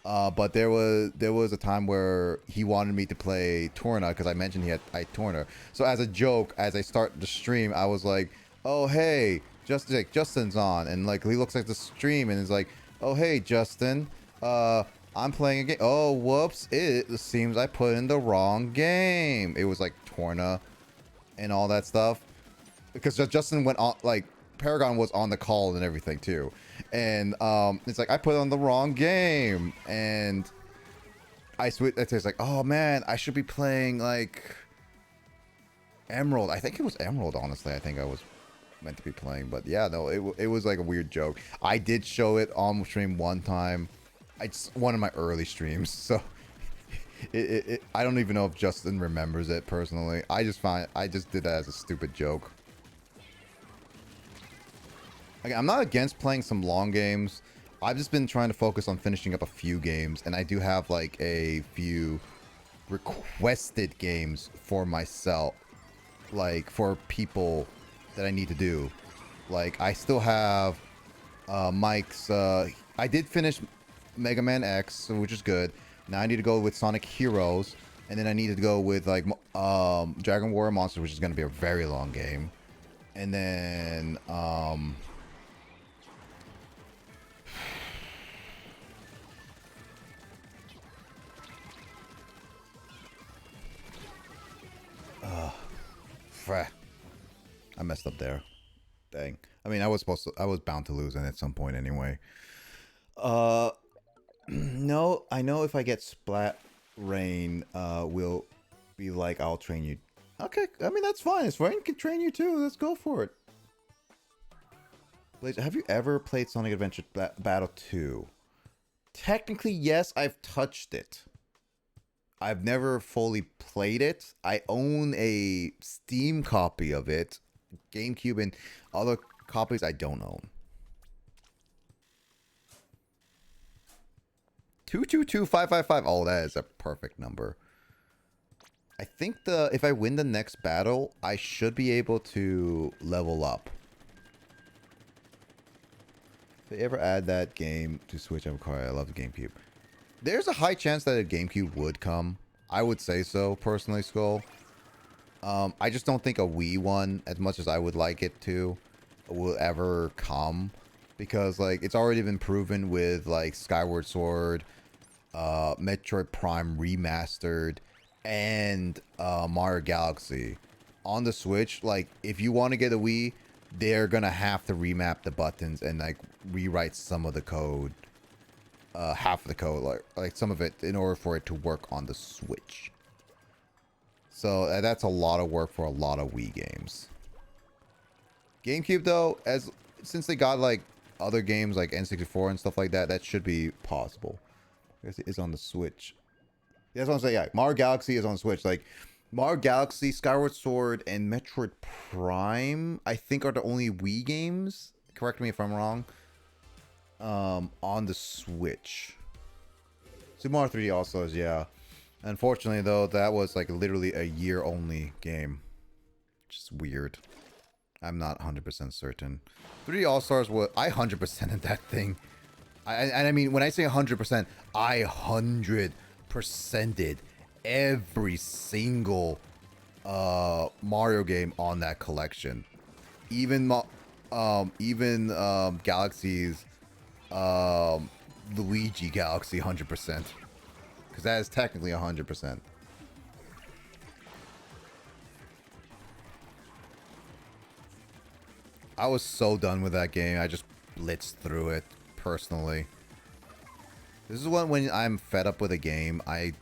But there was a time where he wanted me to play Torna because I mentioned I Torna. So as a joke, as I start the stream, I was like, "Oh hey, Justin's on," and like he looks at the stream and is like, "Oh hey, Justin, I'm playing a game. Oh whoops, it seems I put in the wrong game." It was like Torna and all that stuff because Justin went on like. Paragon was on the call and everything too, and it's like I put on the wrong game, and I switch. It's like, oh man, I should be playing like Emerald. I think it was Emerald. Honestly, I think I was meant to be playing, but yeah, no, it was like a weird joke. I did show it on stream one time. It's one of my early streams, so I don't even know if Justin remembers it personally. I just did that as a stupid joke. I'm not against playing some long games. I've just been trying to focus on finishing up a few games, and I do have like a few requested games for myself, like for people that I need to do. Like I still have Mike's. I did finish Mega Man X, which is good. Now I need to go with Sonic Heroes, and then I need to go with like Dragon Warrior Monsters, which is going to be a very long game, and then I messed up there. Dang. I mean, I was bound to lose it at some point anyway. No, I know if I get Splat Rain, will be like, I'll train you. Okay, I mean, that's fine. If Rain can train you too, let's go for it. Blaze, have you ever played Sonic Adventure Battle 2? Technically, yes, I've touched it. I've never fully played it. I own a Steam copy of it. GameCube and other copies I don't own. 222555. Oh, that is a perfect number. I think if I win the next battle, I should be able to level up. If they ever add that game to Switch, I love the GameCube. There's a high chance that a GameCube would come. I would say so, personally, Skull. I just don't think a Wii one, as much as I would like it to, will ever come. Because, like, it's already been proven with, like, Skyward Sword, Metroid Prime Remastered, and Mario Galaxy. On the Switch, like, if you want to get a Wii, they're gonna have to remap the buttons and, like, rewrite some of the code. Half of the code, like some of it, in order for it to work on the Switch. So that's a lot of work for a lot of Wii games. GameCube though, since they got like other games like N64 and stuff like that, that should be possible. I guess it is on the Switch. Yeah, that's what I'm saying. Yeah, Mario Galaxy is on Switch. Like Mario Galaxy, Skyward Sword, and Metroid Prime, I think, are the only Wii games. Correct me if I'm wrong. On the Switch. Super Mario 3D All-Stars, yeah. Unfortunately, though, that was like literally a year-only game. Which is weird. I'm not 100% certain. 3D All-Stars was... I 100%ed that thing. I mean, when I say 100%, I 100%ed every single Mario game on that collection. Even Galaxy's Luigi Galaxy 100%, because that is technically 100%. I was so done with that game. I just blitzed through it personally. This is when I'm fed up with a game, I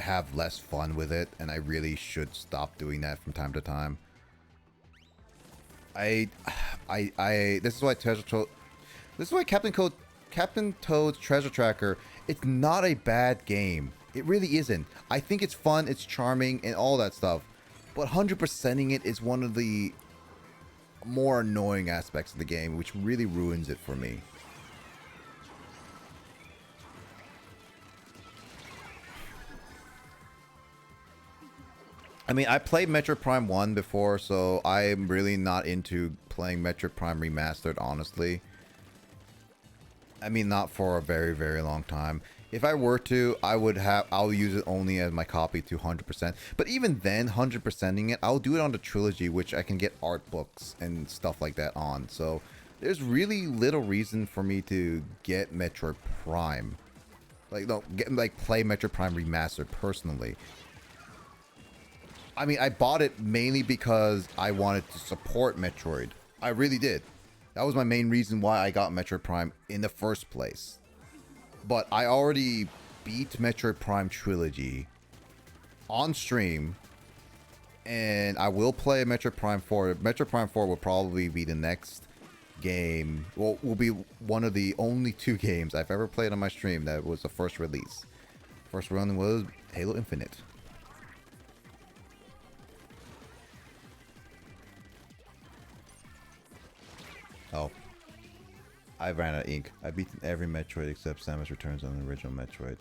have less fun with it, and I really should stop doing that from time to time. This is why this is why Captain Toad's Treasure Tracker, it's not a bad game. It really isn't. I think it's fun, it's charming, and all that stuff. But 100%ing it is one of the more annoying aspects of the game, which really ruins it for me. I mean, I played Metroid Prime 1 before, so I'm really not into playing Metroid Prime Remastered, honestly. I mean, not for a very, very long time. If I were to, I'll use it only as my copy to 100%. But even then, 100%ing it, I'll do it on the trilogy, which I can get art books and stuff like that on. So there's really little reason for me to get Metroid Prime. Play Metroid Prime Remastered personally. I mean, I bought it mainly because I wanted to support Metroid. I really did. That was my main reason why I got Metroid Prime in the first place. But I already beat Metroid Prime Trilogy on stream. And I will play Metroid Prime 4. Metroid Prime 4 will probably be the next game. Well, will be one of the only 2 games I've ever played on my stream that was the first release. First run was Halo Infinite. Oh. I ran out of ink. I've beaten every Metroid except Samus Returns on the original Metroid.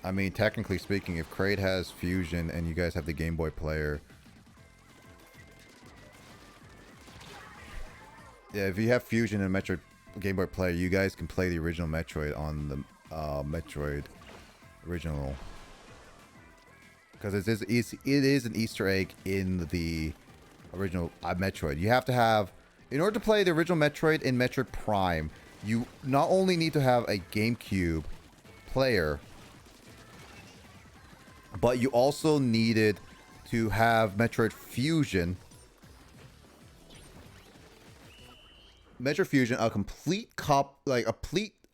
I mean, technically speaking, if Kraid has Fusion and you guys have the Game Boy player... Yeah, if you have Fusion and Metroid Game Boy player, you guys can play the original Metroid on the Metroid original. Because it is an Easter egg in the original Metroid. You have to have... In order to play the original Metroid in Metroid Prime, you not only need to have a GameCube player, but you also needed to have Metroid Fusion. Metroid Fusion, a complete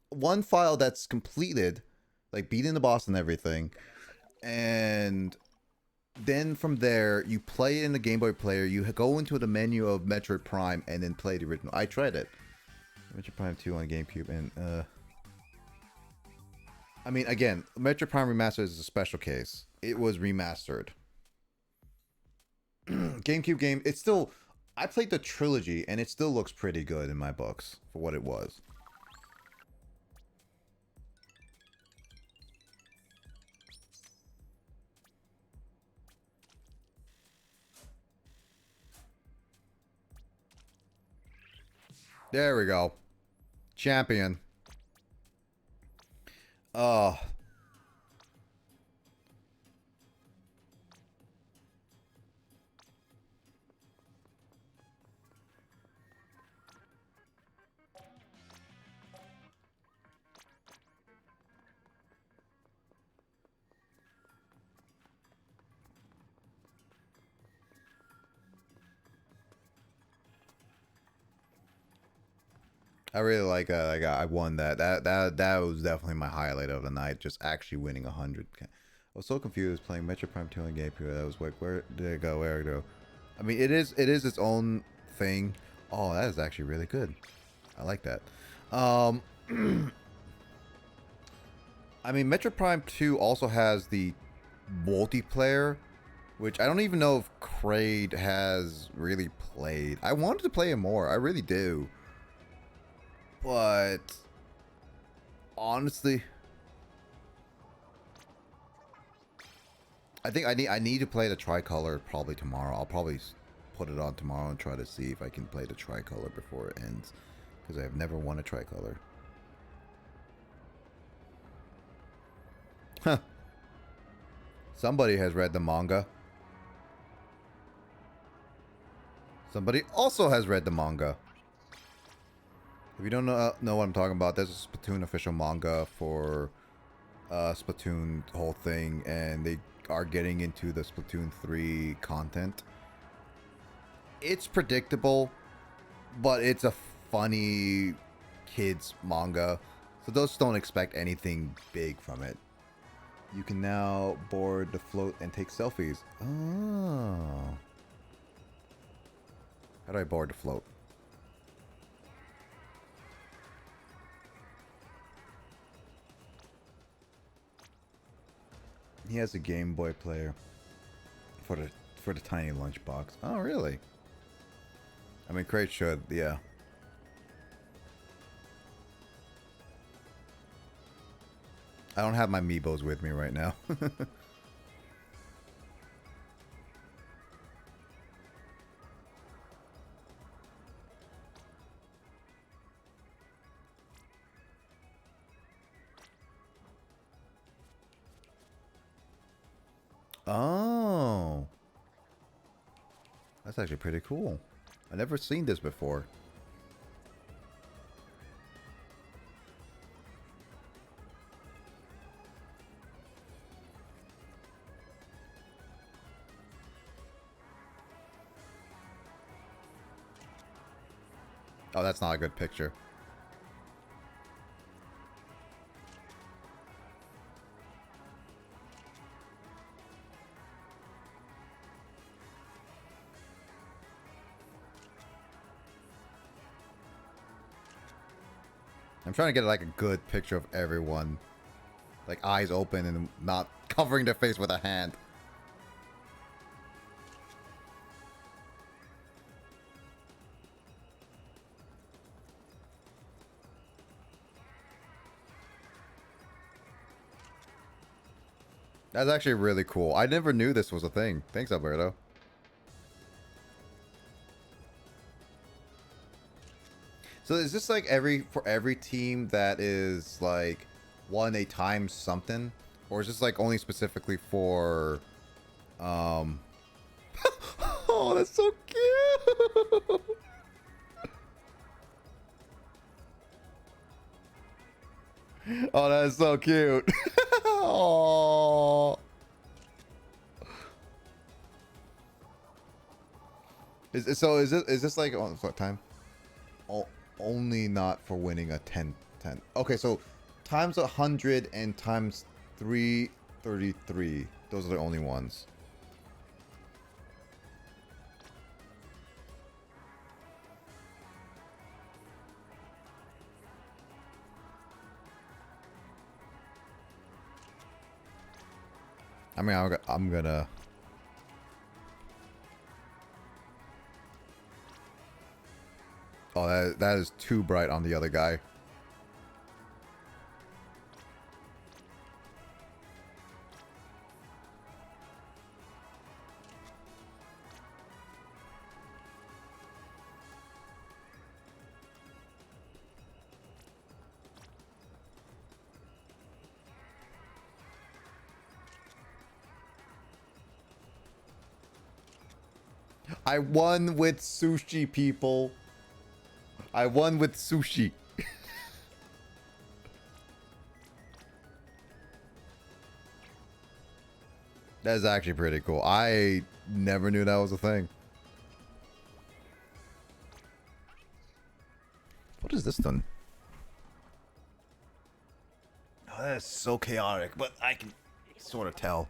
one file that's completed, like beating the boss and everything, and then from there, you play it in the Game Boy player, you go into the menu of Metroid Prime, and then play the original. I tried it. Metroid Prime 2 on GameCube, and, I mean, again, Metroid Prime Remastered is a special case. It was remastered. GameCube game, it's still... I played the trilogy, and it still looks pretty good in my books, for what it was. There we go. Champion. Oh. I really like I won that. That was definitely my highlight of the night. Just actually winning 100. I was so confused playing Metroid Prime 2 on GameCube. I was like, where did it go? Where did it go? I mean, it is its own thing. Oh, that is actually really good. I like that. I mean, Metroid Prime 2 also has the multiplayer, which I don't even know if Kraid has really played. I wanted to play it more. I really do. But honestly, I think I need to play the tricolor probably tomorrow. I'll probably put it on tomorrow and try to see if I can play the tricolor before it ends, because I have never won a tricolor. Huh. Somebody has read the manga. Somebody also has read the manga. If you don't know what I'm talking about, there's a Splatoon official manga for Splatoon whole thing, and they are getting into the Splatoon 3 content. It's predictable, but it's a funny kids manga, so those don't expect anything big from it. You can now board the float and take selfies. Oh. How do I board the float? He has a Game Boy player for the tiny lunchbox. Oh, really? I mean, Crate should, yeah. I don't have my Meebos with me right now. Oh. That's actually pretty cool. I've never seen this before. Oh, that's not a good picture. I'm trying to get like a good picture of everyone. Like eyes open and not covering their face with a hand. That's actually really cool. I never knew this was a thing. Thanks, Alberto. So is this like for every team that is like won a times something? Or is this like only specifically for oh, that's so cute. Oh, that is so cute. Oh. Is this like what time? Oh, only not for winning a 10. Okay, so times 100 and times 333. Those are the only ones. I mean, I'm gonna. Oh, that is too bright on the other guy. I won with sushi, people. I won with sushi. That's actually pretty cool. I never knew that was a thing. What is this done? Oh, that is so chaotic, but I can sort of tell.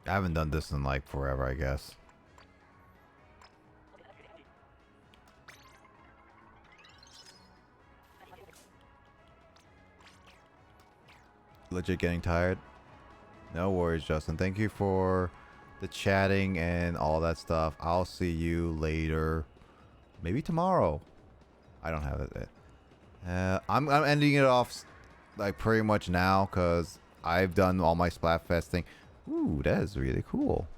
I haven't done this in like forever, I guess. Legit getting tired? No worries, Justin. Thank you for the chatting and all that stuff. I'll see you later. Maybe tomorrow. I don't have it. I'm ending it off like pretty much now because I've done all my Splatfest thing. Ooh, that is really cool.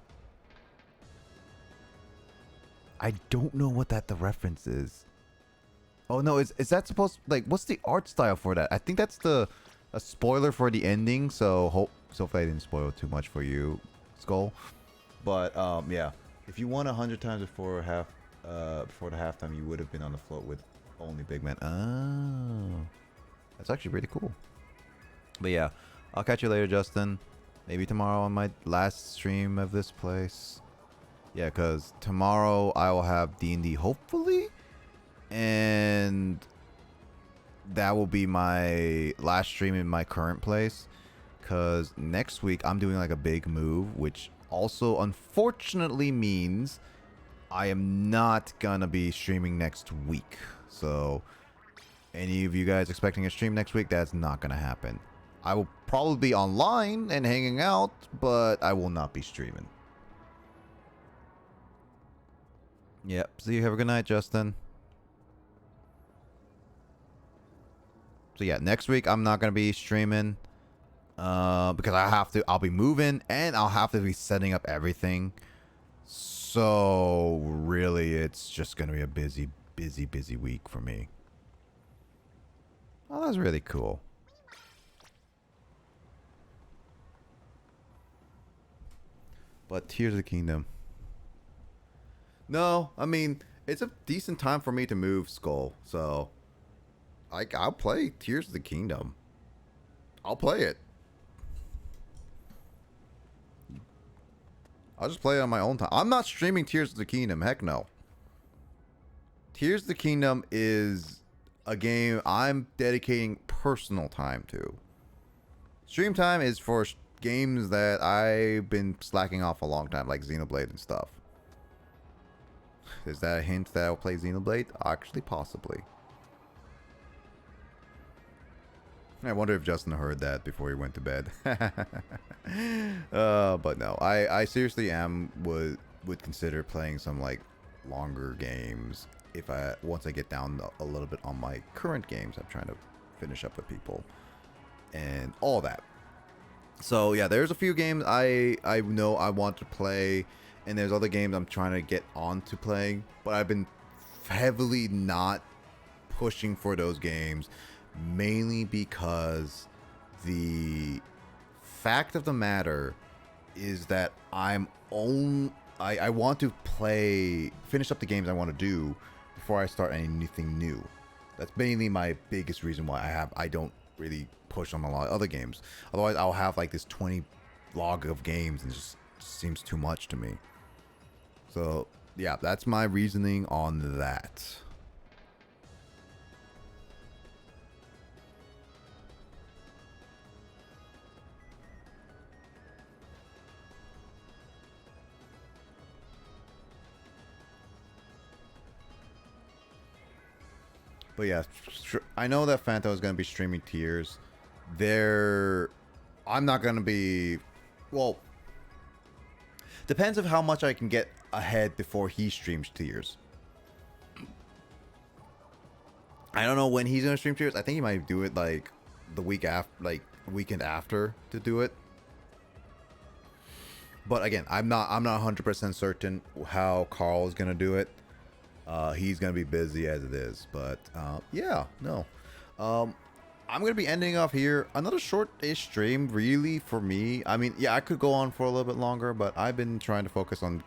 I don't know what the reference is. Oh no, is that supposed like what's the art style for that? I think that's a spoiler for the ending. So if I didn't spoil too much for you, Skull. But yeah, if you won 100 times before the halftime, you would have been on the float with only big man. Oh, that's actually pretty cool. But yeah, I'll catch you later, Justin. Maybe tomorrow on my last stream of this place. Yeah, because tomorrow I will have D&D, hopefully. And that will be my last stream in my current place. Because next week I'm doing like a big move, which also unfortunately means I am not going to be streaming next week. So any of you guys expecting a stream next week, that's not going to happen. I will probably be online and hanging out, but I will not be streaming. Yep. So you have a good night, Justin. So yeah, next week I'm not going to be streaming because I'll be moving and I'll have to be setting up everything. So really it's just going to be a busy week for me. Oh, that's really cool. But Tears of the Kingdom. No, I mean, it's a decent time for me to move, Skull. So, I'll play Tears of the Kingdom. I'll play it. I'll just play it on my own time. I'm not streaming Tears of the Kingdom. Heck no. Tears of the Kingdom is a game I'm dedicating personal time to. Stream time is for games that I've been slacking off a long time, like Xenoblade and stuff. Is that a hint that I'll play Xenoblade? Actually, possibly. I wonder if Justin heard that before he went to bed. But no, I seriously would consider playing some like longer games if once I get down a little bit on my current games I'm trying to finish up with people and all that. So yeah, there's a few games I know I want to play, and there's other games I'm trying to get on to playing, but I've been heavily not pushing for those games, mainly because the fact of the matter is that I want to finish up the games I want to do before I start anything new. That's mainly my biggest reason why I don't really push on a lot of other games. Otherwise, I'll have like this 20 log of games and it just seems too much to me. So yeah, that's my reasoning on that. But yeah, I know that Fanta is going to be streaming Tears. I'm not going to be... Well, depends on how much I can get ahead before he streams Tears. I don't know when he's going to stream Tears. I think he might do it like the week after, like weekend after to do it. But again, I'm not 100% certain how Carl is going to do it. He's going to be busy as it is. But yeah, no. I'm going to be ending off here. Another short-ish stream, really, for me. I mean, yeah, I could go on for a little bit longer, but I've been trying to focus on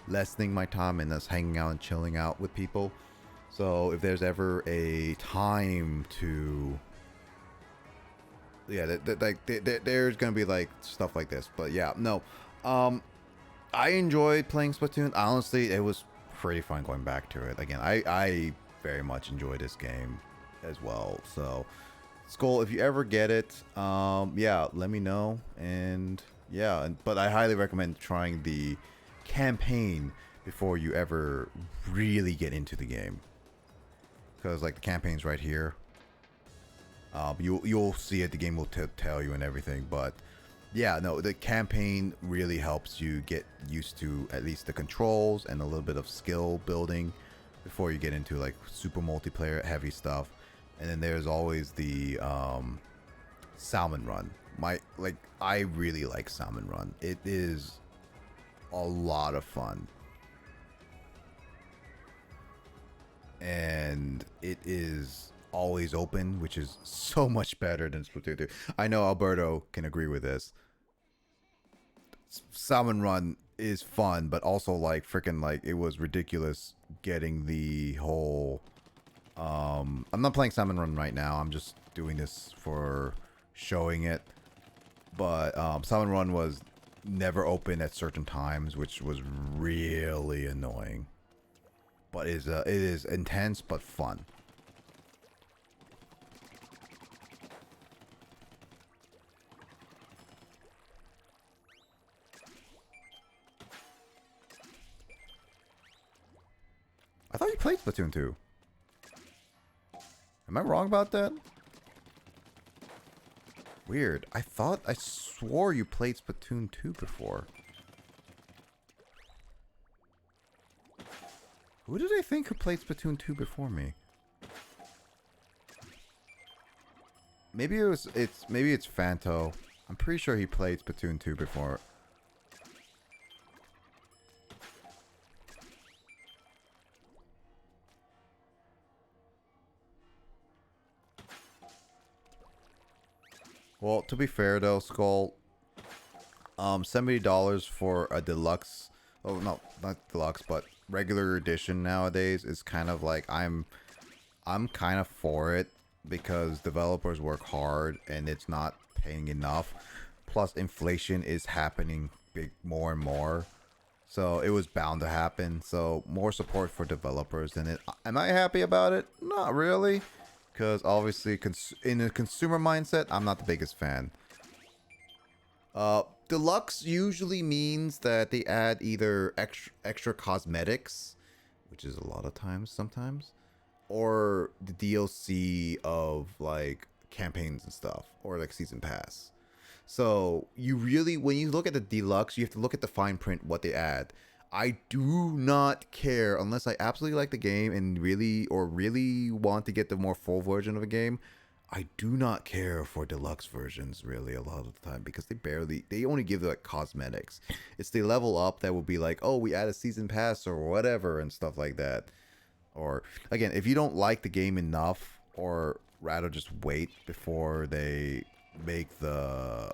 lessening my time and just hanging out and chilling out with people. So if there's ever a time to... Yeah, there's going to be, like, stuff like this. But yeah, no. I enjoyed playing Splatoon. Honestly, it was pretty fun going back to it. Again, I very much enjoy this game as well. So, Skull, if you ever get it, yeah, let me know. And yeah, but I highly recommend trying the campaign before you ever really get into the game. Because like the campaign's right here. You'll see it. The game will tell you and everything. But yeah, no, the campaign really helps you get used to at least the controls and a little bit of skill building before you get into like super multiplayer heavy stuff. And then there's always the Salmon Run. I really like Salmon Run. It is a lot of fun. and it is always open, which is so much better than Splatoon 2. I know Alberto can agree with this. Salmon Run is fun, but also like freaking like it was ridiculous getting the whole. I'm not playing Salmon Run right now. I'm just doing this for showing it. But Salmon Run was never open at certain times, which was really annoying. But it is intense but fun. I thought you played Splatoon 2. Am I wrong about that? Weird. I swore you played Splatoon 2 before. Who did I think who played Splatoon 2 before me? Maybe it's Fanto. I'm pretty sure he played Splatoon 2 before. Well, to be fair though, Skull, $70 for a deluxe. Oh no, not deluxe, but regular edition nowadays is kind of like I'm kind of for it because developers work hard and it's not paying enough. Plus, inflation is happening more and more, so it was bound to happen. So more support for developers than it. Am I happy about it? Not really. Because obviously, in a consumer mindset, I'm not the biggest fan. Deluxe usually means that they add either extra cosmetics, which is a lot of times sometimes, or the DLC of like campaigns and stuff, or like season pass. So you really, when you look at the deluxe, you have to look at the fine print, what they add. I do not care unless I absolutely like the game and really want to get the more full version of a game. I do not care for deluxe versions really a lot of the time because they only give like cosmetics. It's the level up that will be like, oh, we add a season pass or whatever and stuff like that. Or again, if you don't like the game enough, or rather just wait before they make the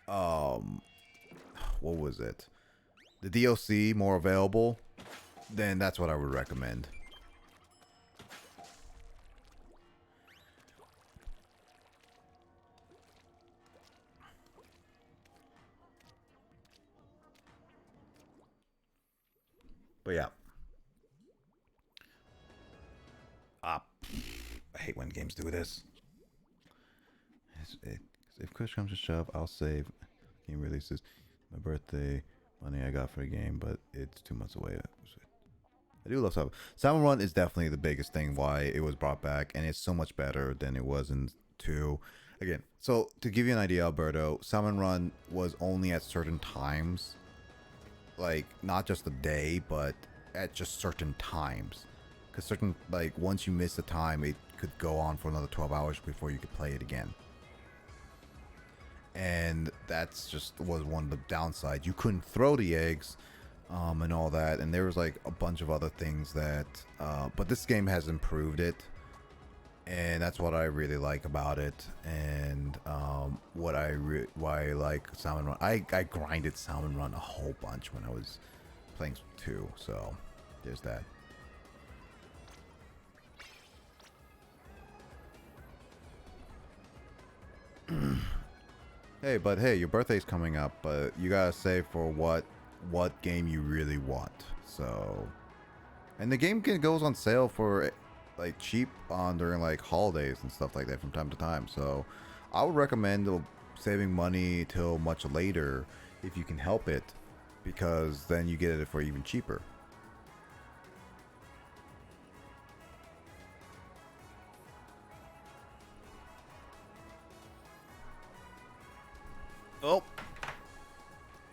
what was it? The DLC more available, then that's what I would recommend. But yeah. I hate when games do this. If push comes to shove, I'll save game releases. My birthday money I got for the game, but it's 2 months away. I do love Salmon. Salmon Run is definitely the biggest thing why it was brought back, and it's so much better than it was in 2. Again, so to give you an idea, Alberto, Salmon Run was only at certain times. Like, not just a day, but at just certain times. Because certain, like, once you miss the time, it could go on for another 12 hours before you could play it again. And that's just was one of the downsides. You couldn't throw the eggs and all that, and there was like a bunch of other things that but this game has improved it, and that's what I really like about it. And why I like Salmon Run. I grinded Salmon Run a whole bunch when I was playing 2, so there's that. Hey, your birthday's coming up, but you gotta save for what game you really want. So, and the game goes on sale for like cheap on during like holidays and stuff like that from time to time. So, I would recommend saving money till much later if you can help it, because then you get it for even cheaper. Oh,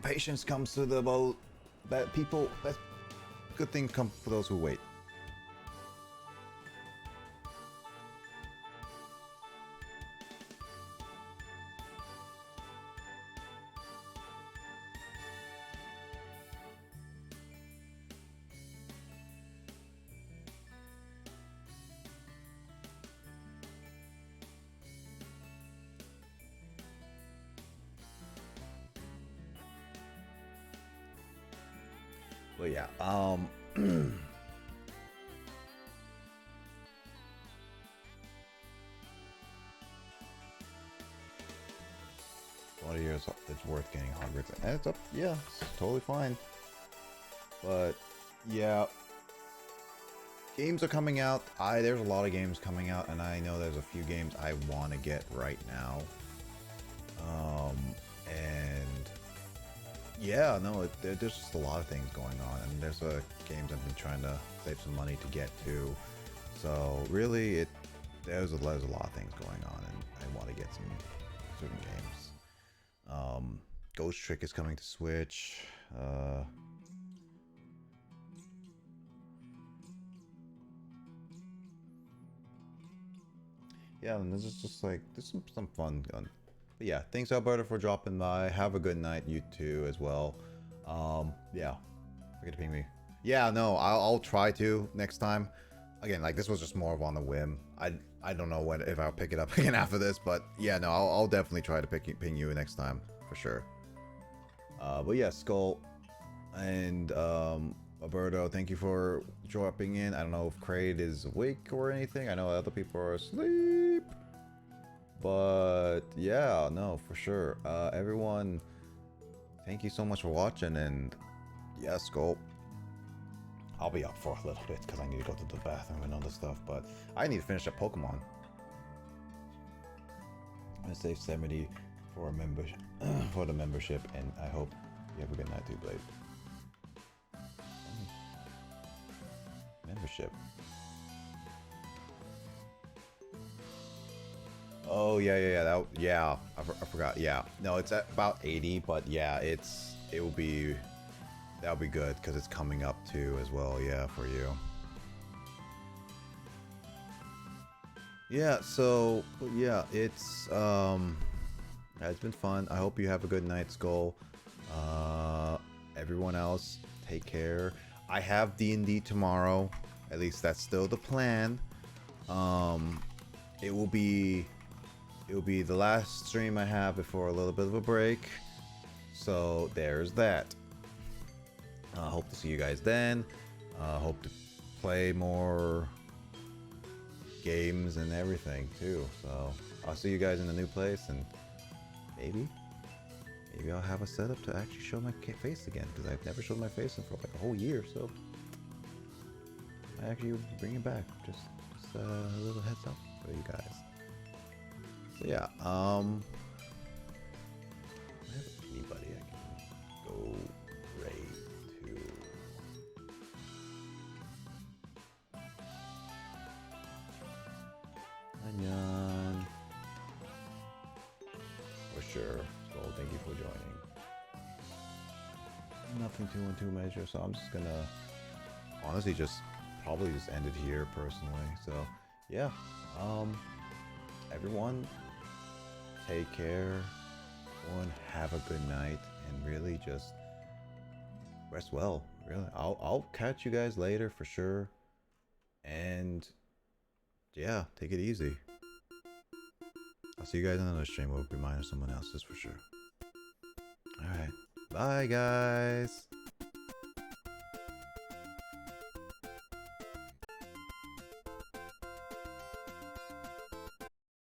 patience comes to the boat. That people, that good things come for those who wait. But yeah, what years it's worth getting hundreds. And it's up, yeah, it's totally fine. But yeah, games are coming out. There's a lot of games coming out, and I know there's a few games I want to get right now. And yeah, no, there's just a lot of things going on, and there's games I've been trying to save some money to get to. So really, there's a lot of things going on, and I want to get some certain games. Ghost Trick is coming to Switch. Yeah, and this is just like, there's some fun gun. But yeah, thanks Alberta for dropping by. Have a good night, you too, as well. Yeah, forget to ping me. Yeah, no, I'll try to next time. Again, like, this was just more of on the whim. I don't know if I'll pick it up again after this, but yeah, no, I'll definitely try to ping you next time for sure. But yeah, Skull and Alberto, thank you for dropping in. I don't know if Kraid is awake or anything. I know other people are asleep. But yeah, no, for sure. Everyone, thank you so much for watching. And yeah, Skull, I'll be up for a little bit because I need to go to the bathroom and all this stuff. But I need to finish that Pokemon. I'm gonna save 70 for a membership, for the membership, and I hope you have a good night too, Blade. Membership. Oh yeah, I forgot. Yeah, no, it's at about 80, but yeah, that'll be good because it's coming up too as well. Yeah, for you. Yeah, so yeah, it's been fun. I hope you have a good night, Skull. Everyone else, take care. I have D&D tomorrow. At least that's still the plan. It will be the last stream I have before a little bit of a break. So there's that. Hope to see you guys then. Hope to play more games and everything too. So I'll see you guys in the new place, and maybe I'll have a setup to actually show my face again, because I've never showed my face in for like a whole year. So I actually bring it back. Just a little heads up for you guys. So yeah, I have anybody I can go raid to. Anyan. For sure. So thank you for joining. Nothing too major, so I'm just gonna honestly probably just end it here personally. So yeah, everyone, take care. Everyone, have a good night, and really just rest well. Really, I'll catch you guys later for sure. And yeah, take it easy. I'll see you guys in another stream. We'll be mine or someone else's for sure. All right, bye guys.